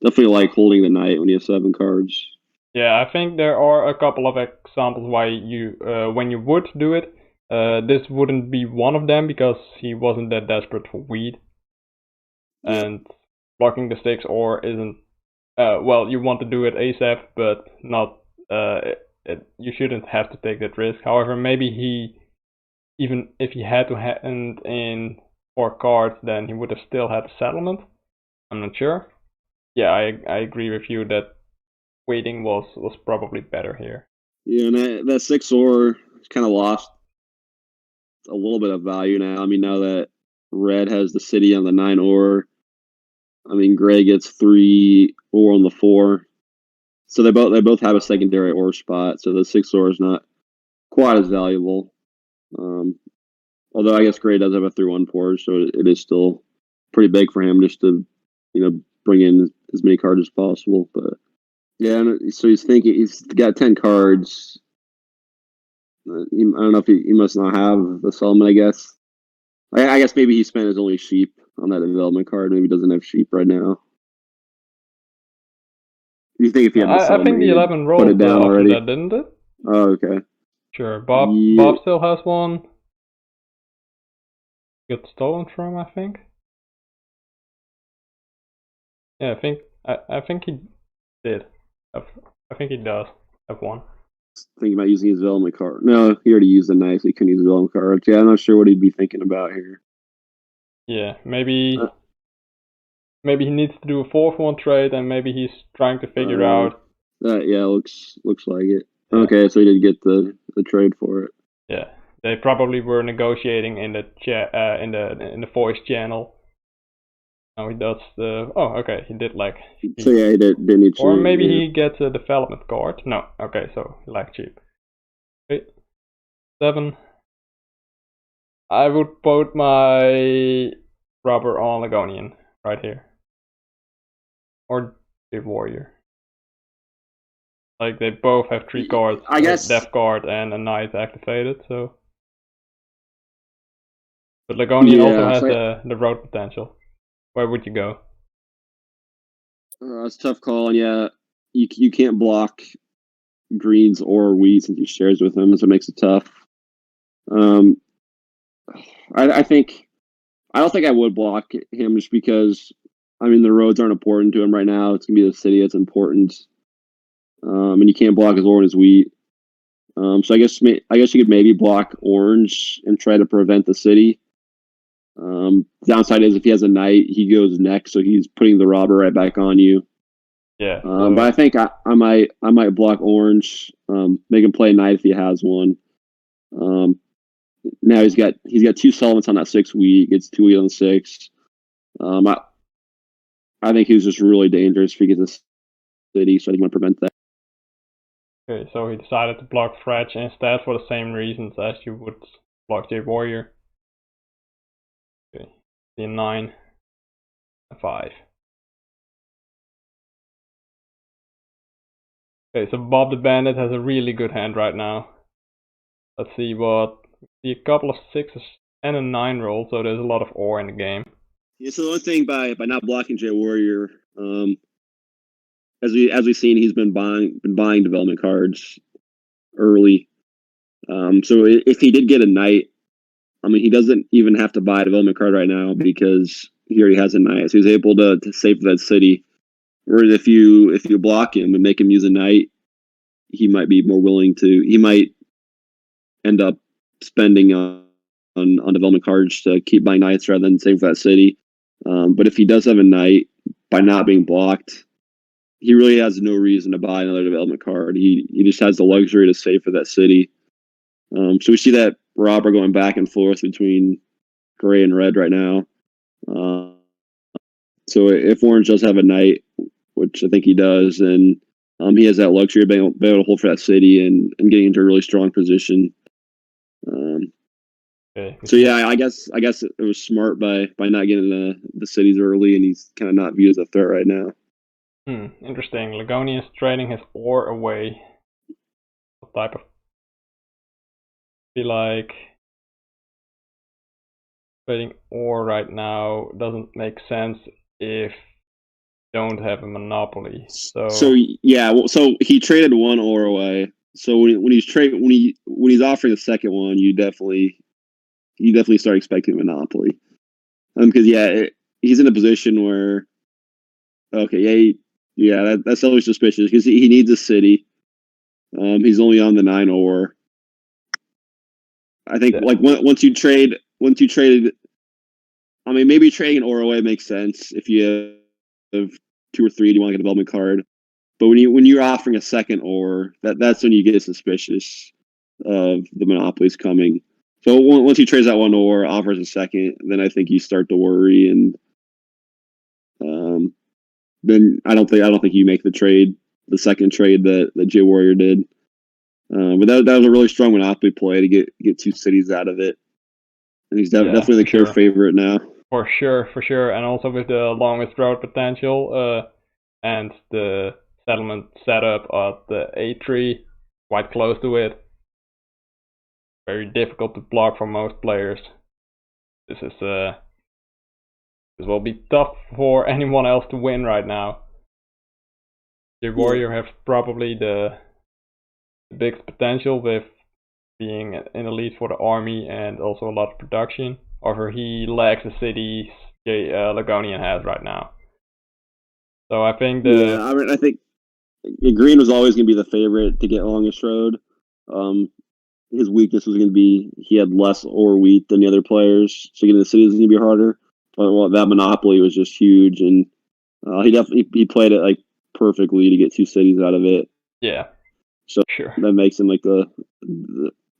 like holding the knight when you have 7 cards. Yeah, I think there are a couple of examples why you when you would do it. This wouldn't be one of them because he wasn't that desperate for wheat. Yeah. And blocking the 6 ore isn't well, you want to do it ASAP, but not you shouldn't have to take that risk. However, maybe even if he had to hand in 4 cards, then he would have still had a settlement. I'm not sure. Yeah, I agree with you that waiting was probably better here. Yeah, and that 6 ore kind of lost a little bit of value now. Now that red has the city on the 9 ore, gray gets 3 ore on the 4. So they both have a secondary ore spot. So the 6 ore is not quite as valuable. Although I guess gray does have a 3/1 port, so it is still pretty big for him just to bring in as many cards as possible. But yeah, so he's got 10 cards. I don't know if he must not have the settlement. I guess maybe he spent his only sheep on that development card. Maybe he doesn't have sheep right now. You think if he had the settlement, I think the 11 rolled it down already, that, didn't it? Oh, okay. Sure. Bob still has one. Got stolen from, I think. Yeah, I think he did. I think he does have one. Thinking about using his development card. No, he already used the knife. He couldn't use the development card. Yeah, I'm not sure what he'd be thinking about here. Yeah, maybe he needs to do a 4/1 trade, and maybe he's trying to figure out. Yeah, looks like it. Yeah. Okay, so he did get the trade for it. Yeah, they probably were negotiating in the in the voice channel. Now he does the... Oh, okay, he did like... So yeah, he didn't need cheap. Or maybe yeah. he gets a development card. No, okay, so like cheap. Okay, 7. I would put my rubber on Lagonian right here. Or the warrior. Like they both have 3 cards, I guess Death Guard and a Knight activated, so... But Lagonian also has the road potential. Where would you go? It's a tough call, and yeah, you can't block greens or wheat since he shares with him, so it makes it tough. I think I don't think I would block him just because I mean the roads aren't important to him right now. It's gonna be the city that's important, and you can't block his ore and his wheat. So I guess you could maybe block orange and try to prevent the city. Downside is if he has a knight, he goes next, so he's putting the robber right back on you. Yeah. But I think I might block orange, make him play knight if he has one. Now he's got 2 settlements on that 6 wheat, gets 2 wheat on the 6. I think he was just really dangerous if he gets a city, so I think I'm gonna prevent that. Okay, so he decided to block Fretch instead for the same reasons as you would block J Warrior. Okay, D9, 5. Okay, so Bob the Bandit has a really good hand right now. Let's see what... See a couple of 6s and a 9 roll, so there's a lot of ore in the game. Yeah, so the one thing by not blocking J Warrior, as we've seen, he's been buying development cards early. So if he did get a knight, I mean, he doesn't even have to buy a development card right now because he already has a knight, so he's able to save that city. Whereas if you block him and make him use a knight, he might be more willing to. He might end up spending on development cards to keep buying knights rather than save that city. But if he does have a knight, by not being blocked, he really has no reason to buy another development card. He just has the luxury to save for that city. So we see that robber going back and forth between gray and red right now. So if orange does have a knight, which I think he does, then he has that luxury of being able to hold for that city and getting into a really strong position. Okay. So yeah, I guess it was smart by not getting the cities early, and he's kind of not viewed as a threat right now. Interesting. Lagonian is trading his ore away. What type of... I feel like trading ore right now doesn't make sense if you don't have a monopoly. So yeah, well, so he traded 1 ore away. So when he's offering the second one, you definitely start expecting a monopoly. Because he's in a position where, okay, that's always suspicious because he needs a city. He's only on the 9 ore. I think like once you traded, I mean maybe trading an ore away makes sense if you have 2 or 3, do you want to get a development card? But when you're offering a second ore, that's when you get suspicious of the monopolies coming. So once he trades that 1 ore, offers a second, then I think you start to worry, and then I don't think you make the second trade that J Warrior did. But that was a really strong monopoly play to get 2 cities out of it, and he's definitely the clear favorite now. For sure, and also with the longest road potential and the settlement setup at the A3, quite close to it. Very difficult to block for most players. This will be tough for anyone else to win right now. J Warrior has probably the biggest potential with being in the lead for the army and also a lot of production. However, he lacks the cities Lagonian has right now. So I think I think green was always going to be the favorite to get longest road. His weakness was going to be he had less ore wheat than the other players, so getting the cities was going to be harder. But that monopoly was just huge, and he played it like perfectly to get 2 cities out of it. Yeah, so that makes him like the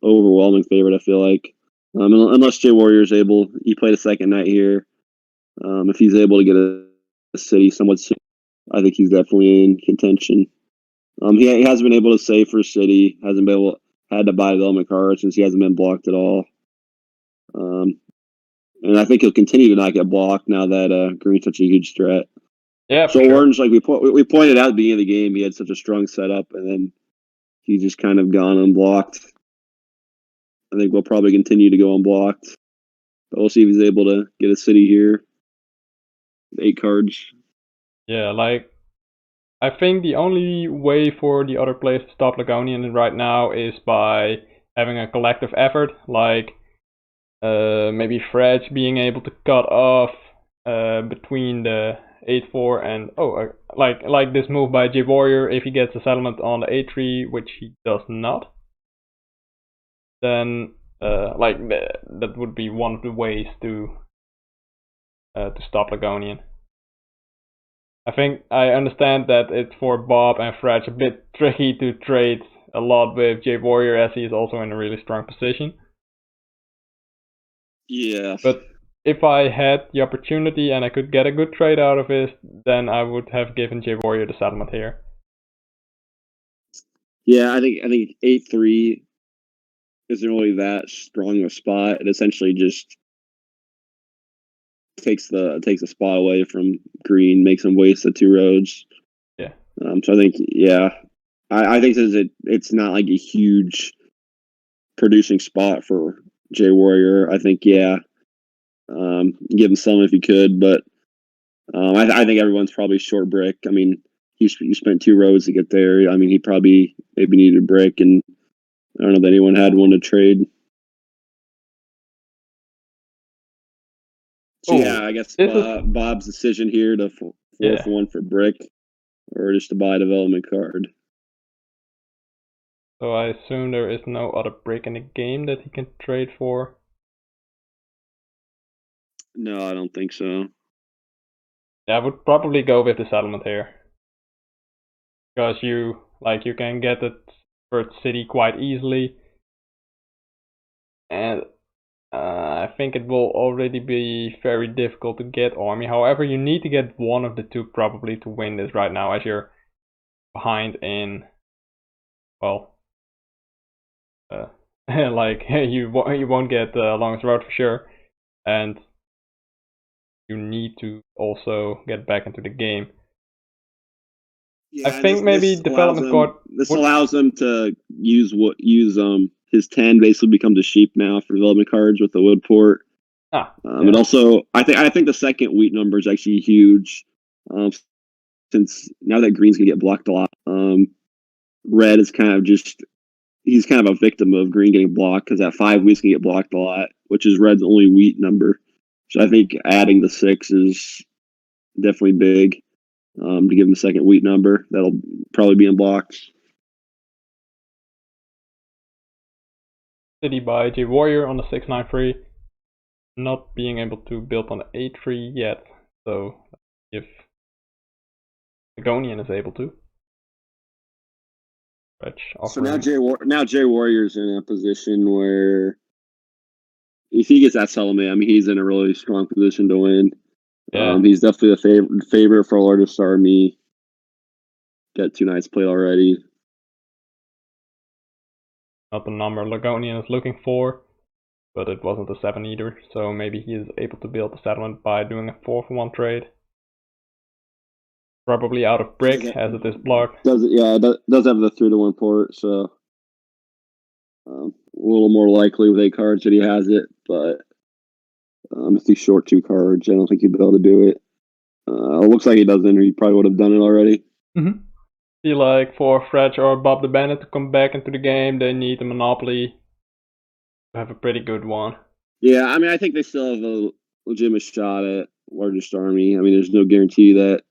overwhelming favorite. I feel like, unless J Warrior is able, he played a second knight here. If he's able to get a city somewhat soon, I think he's definitely in contention. He hasn't been able to save for city. Hasn't been had to buy development cards since he hasn't been blocked at all. And I think he'll continue to not get blocked now that Green's such a huge threat. Yeah, so Orange, like we pointed out at the beginning of the game, he had such a strong setup, and then he's just kind of gone unblocked. I think we'll probably continue to go unblocked, but we'll see if he's able to get a city here. 8 cards. Yeah, like I think the only way for the other players to stop Ligonian right now is by having a collective effort, like maybe Fredge being able to cut off between the 8-4 and like this move by J Warrior. If he gets a settlement on the 8-3, which he does not, then that would be one of the ways to stop Ligonian. I think I understand that it's for Bob and Fredge a bit tricky to trade a lot with J Warrior, as he is also in a really strong position. Yeah. But if I had the opportunity and I could get a good trade out of it, then I would have given J Warrior the settlement here. Yeah, I think 8-3 isn't really that strong a spot. It essentially just takes the spot away from Green, makes him waste the 2 roads. Yeah. So I think I think since it's not like a huge producing spot for J Warrior, I think give him some if you could, but I think everyone's probably short brick. I mean, you spent 2 roads to get there. I mean, he probably maybe needed a brick, and I don't know if anyone had one to trade. So yeah, I guess Bob's decision here to 4-for-1 for brick, or just to buy a development card. So I assume there is no other brick in the game that he can trade for? No, I don't think so. Yeah, I would probably go with the settlement here. Because you can get the first city quite easily. And I think it will already be very difficult to get army. However, you need to get one of the 2 probably to win this right now, as you're behind in, well, like you won't get longest road for sure, and you need to also get back into the game. Yeah, I think maybe development card. This allows them to use his 10 basically becomes a sheep now for development cards with the wood port. And also, I think the second wheat number is actually huge, since now that Green's gonna get blocked a lot. Red is kind of he's kind of a victim of Green getting blocked, because at 5 wheat's gonna get blocked a lot, which is Red's only wheat number. So I think adding the 6 is definitely big. To give him a second wheat number, that'll probably be unblocked. City by J Warrior on the 6-9-3, not being able to build on the 8-3 yet. So if Ligonian is able to. So now J Warrior's in a position where if he gets that settlement, I mean, he's in a really strong position to win. Yeah. He's definitely the favorite for largest army. Got 2 knights played already. Not the number Ligonian is looking for, but it wasn't a 7 either, so maybe he is able to build a settlement by doing a 4-for-1 trade. Probably out of brick, as it is blocked. Does have the 3-to-1 port, so a little more likely with 8 cards that he has it, but if he's short 2 cards, I don't think he'd be able to do it. It looks like he doesn't, or he probably would have done it already. Feel like for Fredge or Bob the Bandit to come back into the game, they need a monopoly to have a pretty good one. Yeah, I mean, I think they still have a legitimate shot at largest army. I mean, there's no guarantee that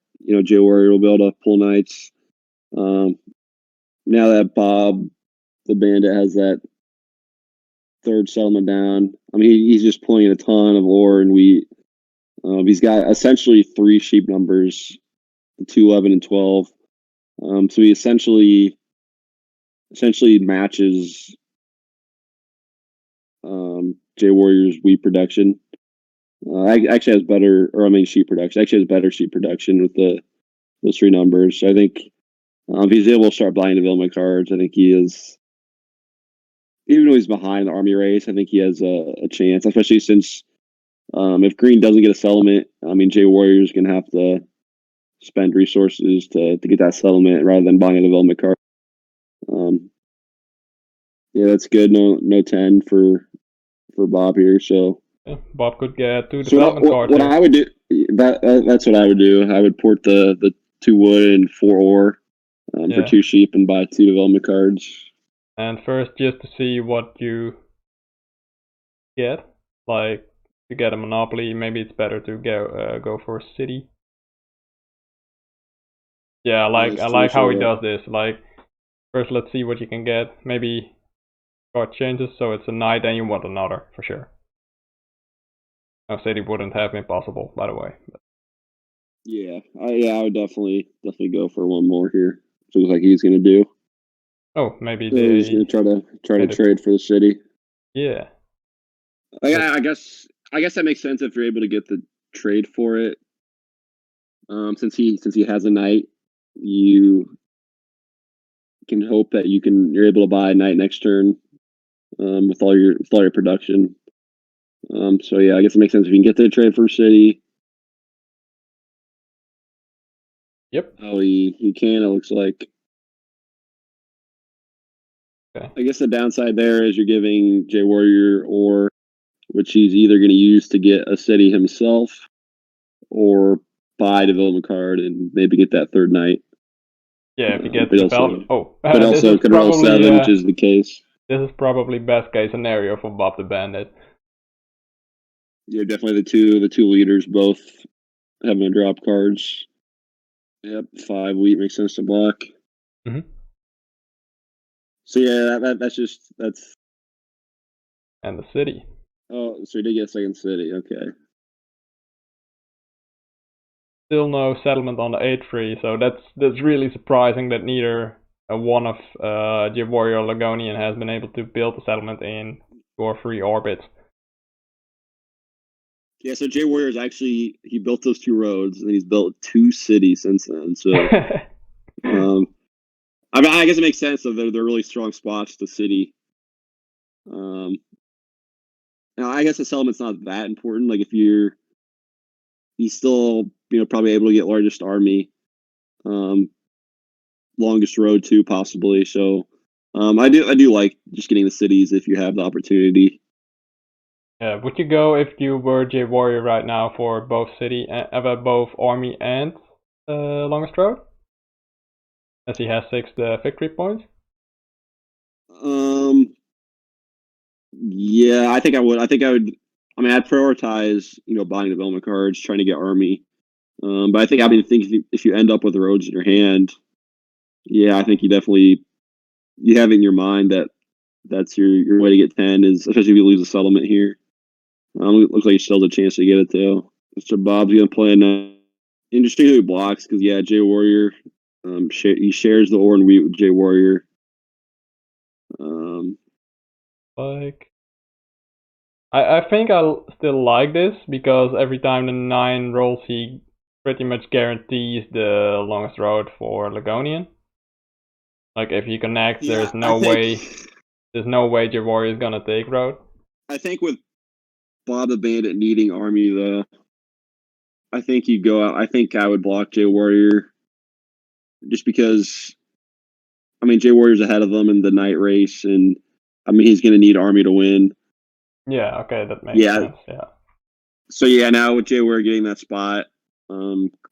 J Warrior will be able to pull knights. Now that Bob the Bandit has that 3rd settlement down, I mean, he's just pulling a ton of ore and wheat. He's got essentially 3 sheep numbers, 2, 11, and 12. So he essentially matches J Warrior's wheat production. Actually has better, or I mean, sheep production. Actually has better sheep production with those 3 numbers. So I think if he's able to start buying development cards, I think he is. Even though he's behind the army race, I think he has a chance, especially since if Green doesn't get a settlement, I mean, Jay Warrior's gonna have to spend resources to get that settlement rather than buying a development card. Yeah, that's good. No 10 for Bob here. So Yeah, Bob could get 2 so development cards what here. I would do that's what I would do. I would port the 2 wood and 4 ore for 2 sheep and buy 2 development cards. And first, just to see what you get, like to get a monopoly, maybe it's better to go for a city. Yeah, I like how he does this. Like, first let's see what you can get. Maybe card changes, so it's a knight, and you want another for sure. No city wouldn't have been possible, by the way. But. Yeah, I would definitely go for one more here. So looks like he's gonna do. Oh, maybe so he's gonna try to trade for the city. Yeah. I guess that makes sense if you're able to get the trade for it. Since he has a knight, you can hope that you're able to buy a knight next turn with all your production. So yeah, I guess it makes sense if you can get the trade for city. Yep. Oh, he can. It looks like. Okay. I guess the downside there is you're giving Jay Warrior ore, which he's either going to use to get a city himself, or buy a development card and maybe get that 3rd knight. Yeah, if you get development. But also could roll 7, which is the case. This is probably best case scenario for Bob the Bandit. Yeah, definitely the two leaders both having to drop cards. Yep, 5 wheat makes sense to block. Mm-hmm. So yeah, that's. And the city. Oh, so he did get a 2nd city. Okay. Still no settlement on the 8-3, so that's really surprising that neither one of Jay Warrior or Lagonian has been able to build a settlement in 2 or 3 orbits. Yeah, so Jay Warrior's actually he built those 2 roads and he's built 2 cities since then. So I mean, I guess it makes sense. So they're really strong spots to city. Now I guess the settlement's not that important. Like if he's still probably able to get largest army, longest road too possibly. So I do like just getting the cities if you have the opportunity. Yeah, would you go if you were Jay Warrior right now for both city, both army and longest road? As he has 6 victory points. Yeah, I think I would. I mean, I'd prioritize buying development cards, trying to get army. But I think if you end up with the roads in your hand, yeah, I think you have it in your mind that that's your way to get 10 is, especially if you lose a settlement here. It looks like he still has a chance to get it too. Mr. Bob's gonna play interesting who he blocks because yeah, Jay Warrior, he shares the ore and wheat with Jay Warrior. I think I'll still like this because every time the 9 rolls, he pretty much guarantees the longest road for Lagonian. Like if he connects, there's no way Jay Warrior is gonna take road. I think with Bob the Bandit needing army though, I think you go out. I think I would block Jay Warrior just because. I mean, Jay Warrior's ahead of them in the night race, and I mean he's going to need army to win. Yeah. Okay, that makes sense. Yeah. So yeah, now with Jay Warrior getting that spot,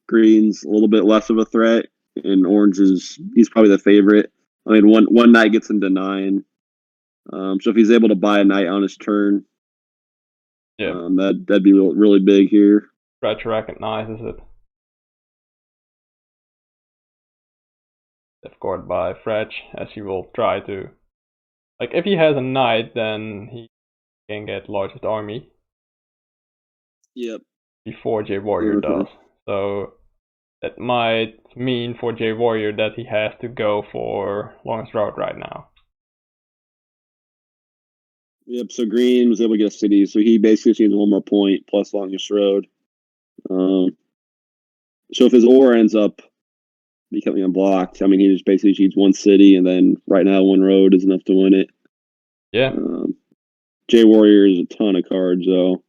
Green's a little bit less of a threat, and Orange he's probably the favorite. I mean, one knight gets him to 9. So if he's able to buy a knight on his turn, yeah, that'd be really big here. Fretch recognizes it. Scored by Fretch, as he will try to. Like if he has a knight, then he can get largest army. Yep. Before Jay Warrior does. So that might mean for Jay Warrior that he has to go for longest road right now. Yep. So green was able to get a city, so he basically just needs one more point plus longest road. So if his ore ends up becoming unblocked, I mean, he just basically needs one city, and then right now one road is enough to win it. Yeah. J Warrior is a ton of cards though.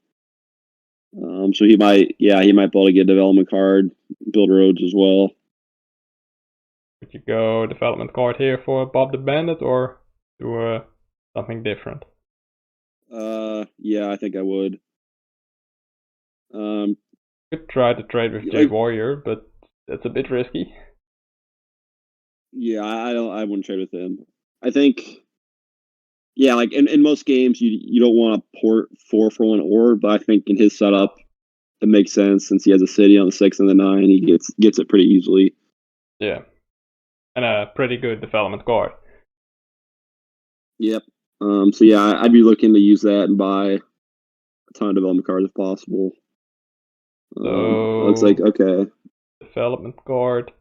So he might be able to get a development card, build roads as well. Would you go development card here for Bob the Bandit or do something different? Yeah, I think I would. Could try to trade with J Warrior, but that's a bit risky. Yeah, I wouldn't trade with him. I think, yeah, like in most games, you don't want to port 4 for 1 ore, but I think in his setup, it makes sense since he has a city on the 6 and the 9. He gets it pretty easily. Yeah, and a pretty good development card. Yep. So yeah, I'd be looking to use that and buy a ton of development cards if possible. Looks like okay. Development card.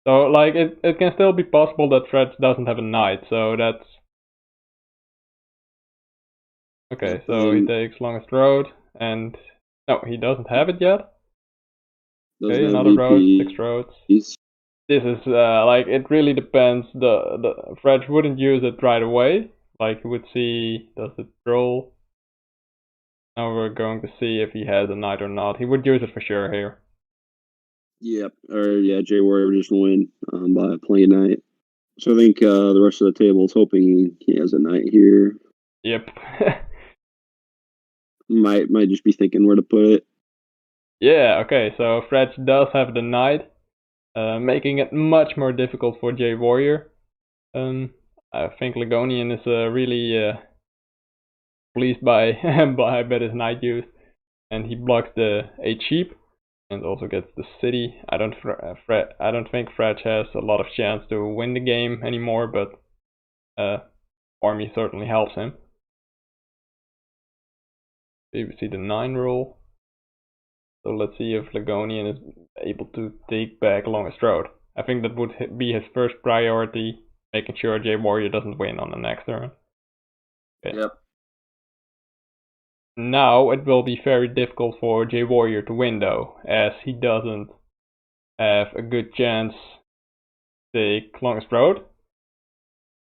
So like it can still be possible that Fred doesn't have a knight, so that's okay. Yep, so he takes longest road, and no, he doesn't have it yet. Okay, another road, 6 roads. This is like it really depends. The Fred wouldn't use it right away. Like you would see, does it roll? Now we're going to see if he has a knight or not. He would use it for sure here. Yep. Or yeah, J Warrior would just win by playing knight. So I think the rest of the table is hoping he has a knight here. Yep. might just be thinking where to put it. Yeah. Okay. So Fred does have the knight, making it much more difficult for J Warrior. I think Ligonian is really pleased by by his knight use, and he blocks the 8 sheep. And also gets the city. I don't think Fred has a lot of chance to win the game anymore, but army certainly helps him. Here we see the 9 roll. So let's see if Ligonian is able to take back longest road. I think that would be his first priority, making sure J Warrior doesn't win on the next turn. Okay. Yep. Now it will be very difficult for J Warrior to win though, as he doesn't have a good chance to take longest road.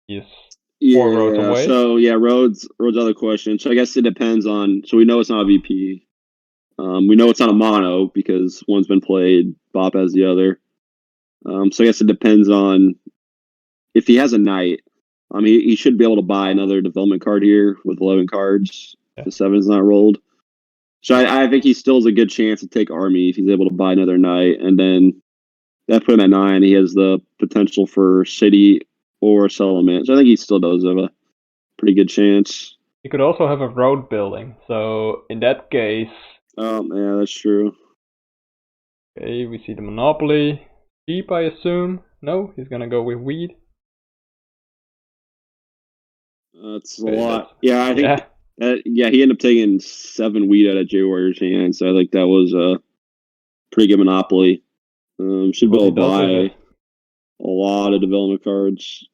He's 4 roads away. So yeah, roads other question. So I guess it depends on. So we know it's not a VP. We know it's not a mono because one's been played. Bob has the other. So I guess it depends on if he has a knight. He should be able to buy another development card here with 11 cards. Yeah. The 7's not rolled. So I think he still has a good chance to take army if he's able to buy another knight, and then that put him at 9. He has the potential for city or settlement. So I think he still does have a pretty good chance. He could also have a road building. So in that case, yeah, that's true. Okay, we see the monopoly. Sheep, I assume. No, he's gonna go with weed. That's a lot. Yeah, I think. Yeah, he ended up taking 7 wheat out of J Warrior's hand, so I think that was a pretty good monopoly. Should be able to buy a lot of development cards.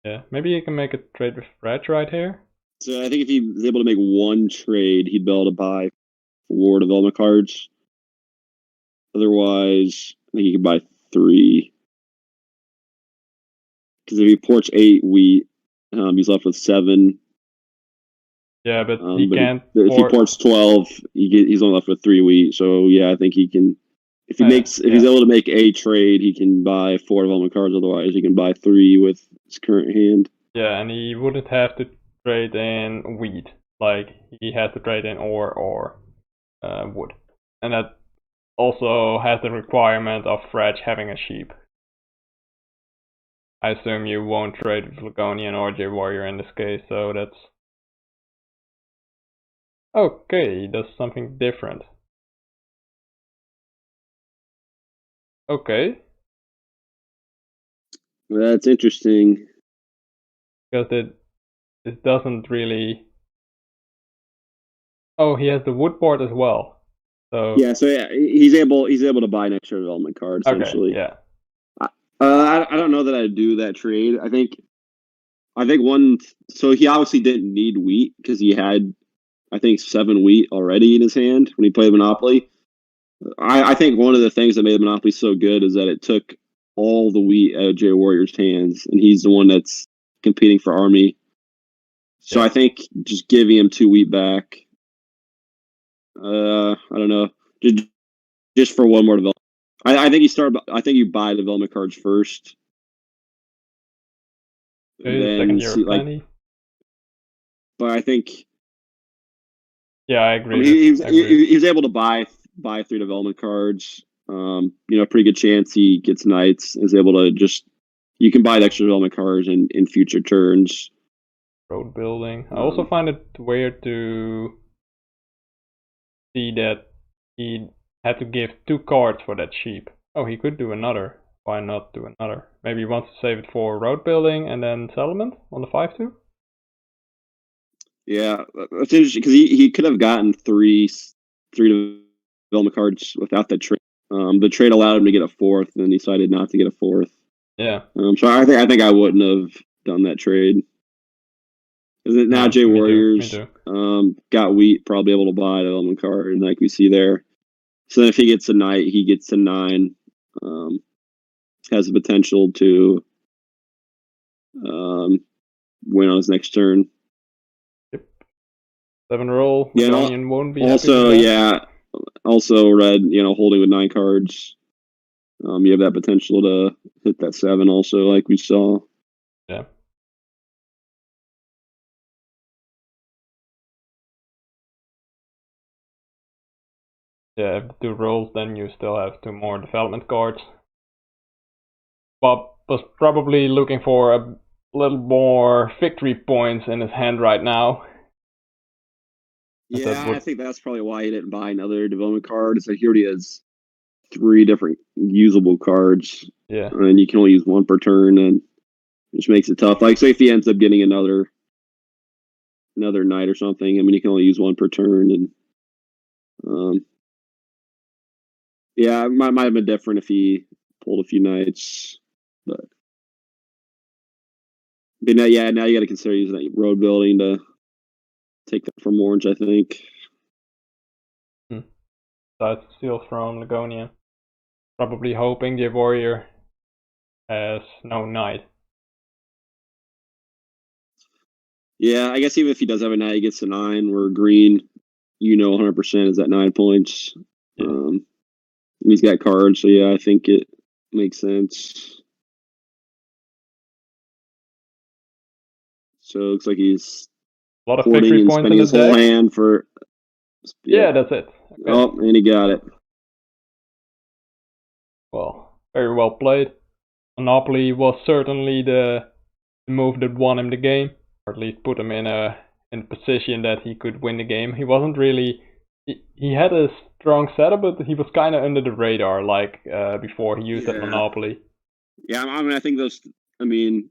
Yeah, maybe he can make a trade with Fred right here. So I think if he was able to make one trade, he'd be able to buy 4 development cards. Otherwise, I think he could buy 3. Because if he ports 8 wheat, he's left with 7. Yeah, but he can't. If he ports 12, he's only left with 3 wheat. So yeah, I think he can. If he's able to make a trade, he can buy 4 development cards. Otherwise, he can buy 3 with his current hand. Yeah, and he wouldn't have to trade in wheat. Like he has to trade in ore or wood, and that also has the requirement of Fred having a sheep. I assume you won't trade with Ligonian or J Warrior in this case, so that's okay. He does something different. Okay. That's interesting. Because it doesn't really. Oh, he has the wood board as well. So yeah, he's able to buy an extra development card essentially. Okay, yeah. I don't know that I'd do that trade. I think I think so he obviously didn't need wheat because he had, I think, 7 wheat already in his hand when he played Monopoly. I think one of the things that made Monopoly so good is that it took all the wheat out of Jay Warrior's hands, and he's the one that's competing for Army. So I think just giving him 2 wheat back, I don't know, just for one more development. I think you buy development cards first. The second year of plenty. But I think. Yeah, I agree. He was able to buy 3 development cards. Pretty good chance he gets knights. Is able to you can buy extra development cards in future turns. Road building. I also find it weird to see that he had to give 2 cards for that sheep. Oh, he could do another. Why not do another? Maybe he wants to save it for road building and then settlement on the 5/2. Yeah, that's interesting because he could have gotten 3 development cards without the trade. The trade allowed him to get a 4th, and decided not to get a 4th. Yeah. So I think I wouldn't have done that trade. Now Jay Warriors got wheat, probably able to buy a development card, and like we see there. So then if he gets a knight, he gets a 9. Has the potential to win on his next turn. Yep. 7 roll. Yeah, won't be also, also red. Holding with 9 cards. You have that potential to hit that 7. Also, like we saw. Yeah. Yeah, if the 2 rolls, then you still have 2 more development cards. Bob was probably looking for a little more victory points in his hand right now. Yeah, I think that's probably why he didn't buy another development card. So he already has 3 different usable cards. Yeah. And you can only use 1 per turn, and which makes it tough. Like, say if he ends up getting another knight or something, I mean, you can only use 1 per turn, and yeah, it might have been different if he pulled a few knights, but now you got to consider using that road building to take that from orange, I think. Side steal from Lagonia. Probably hoping the warrior has no knight. Yeah, I guess even if he does have a knight, he gets a 9. Where green, 100% is at 9 points. Yeah. He's got cards, so yeah, I think it makes sense. So it looks like he's a lot of victory points spending his whole hand for. Yeah, that's it. Okay. Oh, and he got it. Well, very well played. Monopoly was certainly the move that won him the game, or at least put him in a position that he could win the game. He wasn't really. He had a strong setup, but he was kind of under the radar, like before he used that Monopoly. Yeah, I mean, I think those. I mean,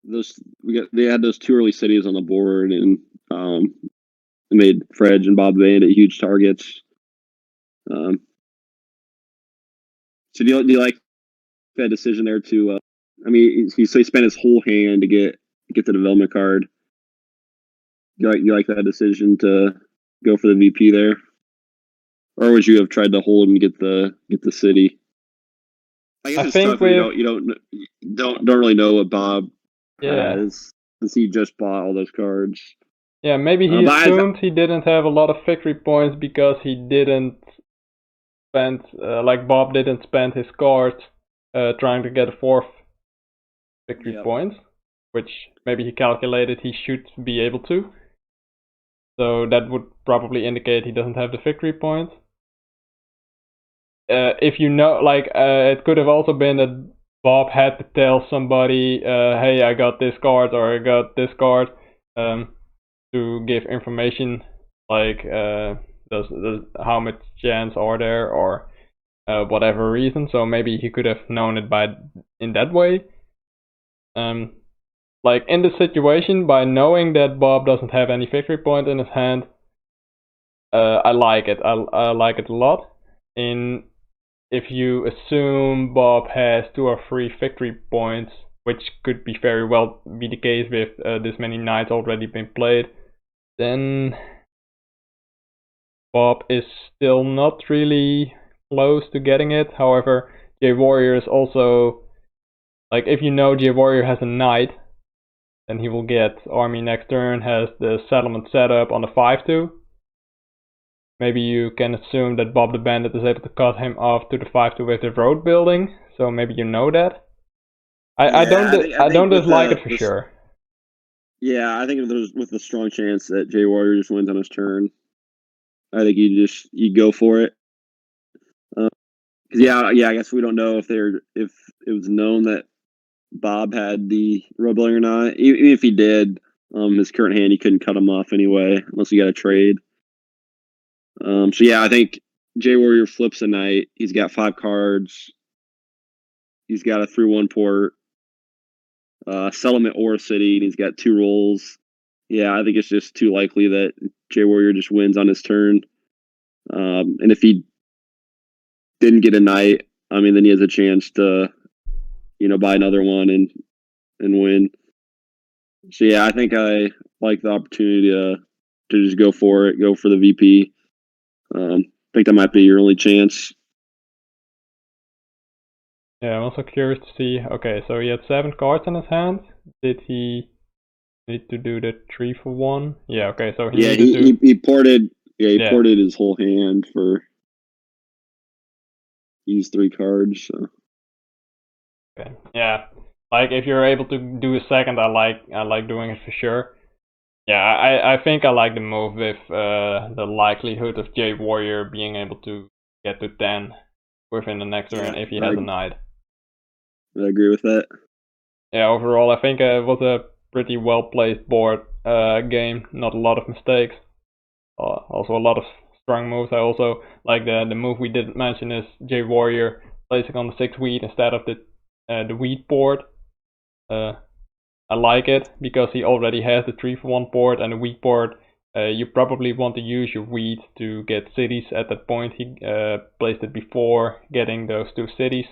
they had those 2 early cities on the board, and they made Fredge and Bob Bandit huge targets. So do you like that decision there to? I mean, he spent his whole hand to get the development card. You like that decision to go for the VP there, or would you have tried to hold him to get the city? I guess it's tough. You don't really know what Bob has, since he just bought all those cards. Yeah, maybe he assumed he didn't have a lot of victory points because he didn't spend, like Bob didn't spend his cards trying to get a 4th victory points, which maybe he calculated he should be able to. So that would probably indicate he doesn't have the victory points. If it could have also been that Bob had to tell somebody, hey, I got this card, or I got this card, to give information, like how much chance are there, or whatever reason. So maybe he could have known it in that way. Like in this situation, by knowing that Bob doesn't have any victory point in his hand, I like it. I like it a lot. If you assume Bob has 2 or 3 victory points which could be very well be the case with this many knights already been played, then Bob is still not really close to getting it. However, J Warrior is also, like, if you know J Warrior has a knight, then he will get army next turn, has the settlement set up on the 5-2. Maybe you can assume that Bob the Bandit is able to cut him off to the 5-2 with the road building, so maybe you know that. I don't dislike it for sure. Yeah, I think there's with the strong chance that J Warrior just wins on his turn. I think you go for it. I guess we don't know if it was known that Bob had the road building or not. Even if he did, his current hand, he couldn't cut him off anyway unless he got a trade. I think J Warrior flips a knight. He's got 5 cards. He's got a 3/1 port, settlement or a city, and he's got 2 rolls. Yeah, I think it's just too likely that J Warrior just wins on his turn. And if he didn't get a knight, I mean, then he has a chance to, buy another one and win. So yeah, I think I like the opportunity to just go for it, go for the VP. I think that might be your only chance. Yeah, I'm also curious to see. Okay, so he had 7 cards in his hand. Did he need to do the 3-for-1? Yeah. Okay, so he ported. Yeah, he ported his whole hand for use 3 cards. So. Okay. Yeah, like if you're able to do a second, I like doing it for sure. Yeah, I think I like the move with the likelihood of J Warrior being able to get to 10 within the next turn if he has a knight. I agree with that. Yeah, overall I think it was a pretty well placed board game. Not a lot of mistakes. Also a lot of strong moves. I also like the move we didn't mention is J Warrior placing on the 6 wheat instead of the wheat board. I like it because he already has the 3-for-1 port and the wheat port. You probably want to use your wheat to get cities at that point. He placed it before getting those 2 cities.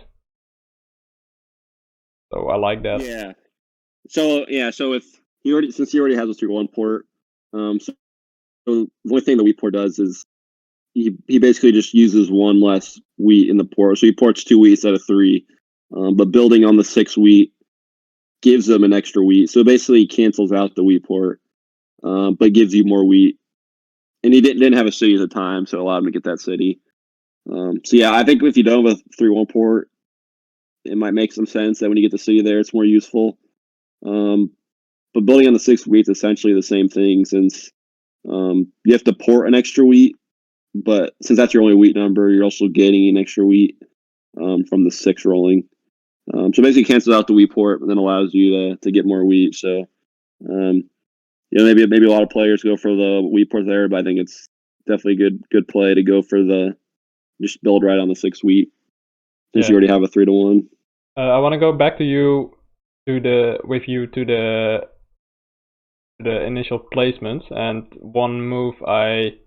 So I like that. Yeah. So if since he already has a 3-1 port, so the only thing the wheat port does is he basically just uses 1 less wheat in the port. So he ports 2 wheat instead of 3. But building on the 6 wheat gives them an extra wheat. So basically he cancels out the wheat port, but gives you more wheat. And he didn't have a city at the time, so it allowed him to get that city. I think if you don't have a 3-1 port, it might make some sense that when you get the city there, it's more useful. But building on the 6 wheat is essentially the same thing, since you have to port an extra wheat, but since that's your only wheat number, you're also getting an extra wheat from the 6 rolling. So basically cancels out the wheat port, but then allows you to get more wheat. So maybe a lot of players go for the wheat port there, but I think it's definitely a good play to go for just build right on the 6 wheat, since you already have a 3-1. I want to go back to the initial placements, and one move I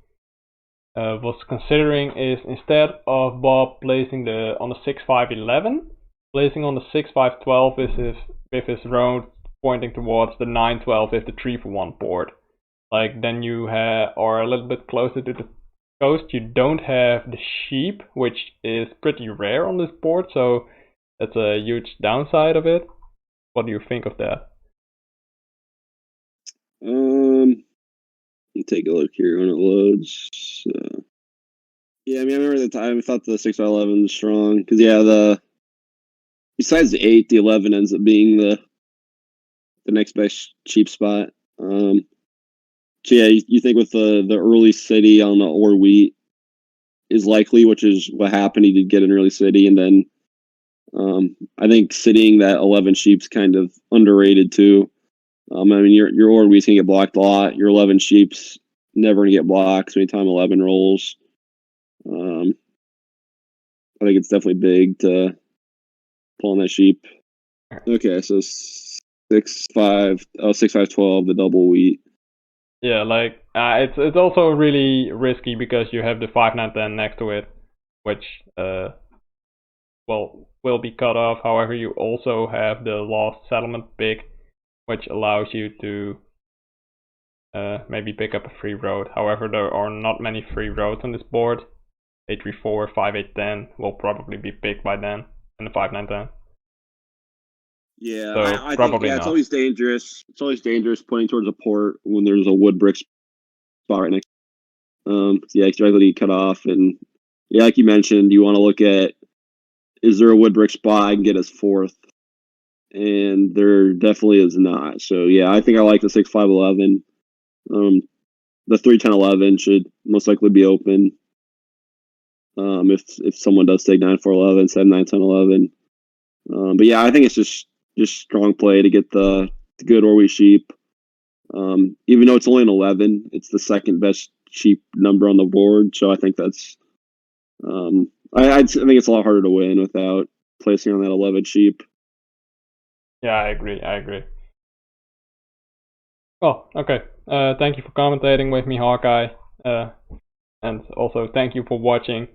was considering is, instead of Bob placing on the 6-5-11, placing on the 6-5-12 with his road pointing towards the 9-12 with the 3-for-1 board. Like, then you are a little bit closer to the coast. You don't have the sheep, which is pretty rare on this board, so that's a huge downside of it. What do you think of that? Let me take a look here when it loads. I remember at the time I thought the 6-11 was strong because besides the 8, the 11 ends up being the next best cheap spot. You think with the early city on the ore wheat is likely, which is what happened. He did get an early city, and then I think sitting that 11 sheep's kind of underrated too. Your ore wheat's gonna get blocked a lot. Your 11 sheep's never gonna get blocked. So anytime 11 rolls, I think it's definitely big to pull on that sheep. Okay, so 6-5, 6-5-12, the double wheat. Yeah, like it's also really risky because you have the 5-9-10 next to it, which will be cut off. However, you also have the Lost Settlement pick, which allows you to maybe pick up a free road. However, there are not many free roads on this board. 8-3-4, 5-8-10 will probably be picked by then, and the 5-9-10. Yeah, So I think probably it's not. always dangerous. It's always dangerous pointing towards a port when there's a wood brick spot right next. Yeah, it's directly cut off, and yeah, like you mentioned, you want to look at, is there a wood brick spot I can get as fourth? And there definitely is not. So yeah, I think I like the 6-5-11. The 3-10-11 should most likely be open. If someone does take 9-4-11, 7-9-10-11. But yeah, I think it's just strong play to get the good Orwe sheep. Even though it's only an 11, it's the second best sheep number on the board. So I think that's I think it's a lot harder to win without placing on that 11 sheep. Yeah, I agree. Well, okay. Thank you for commentating with me, Hawkeye. And also thank you for watching.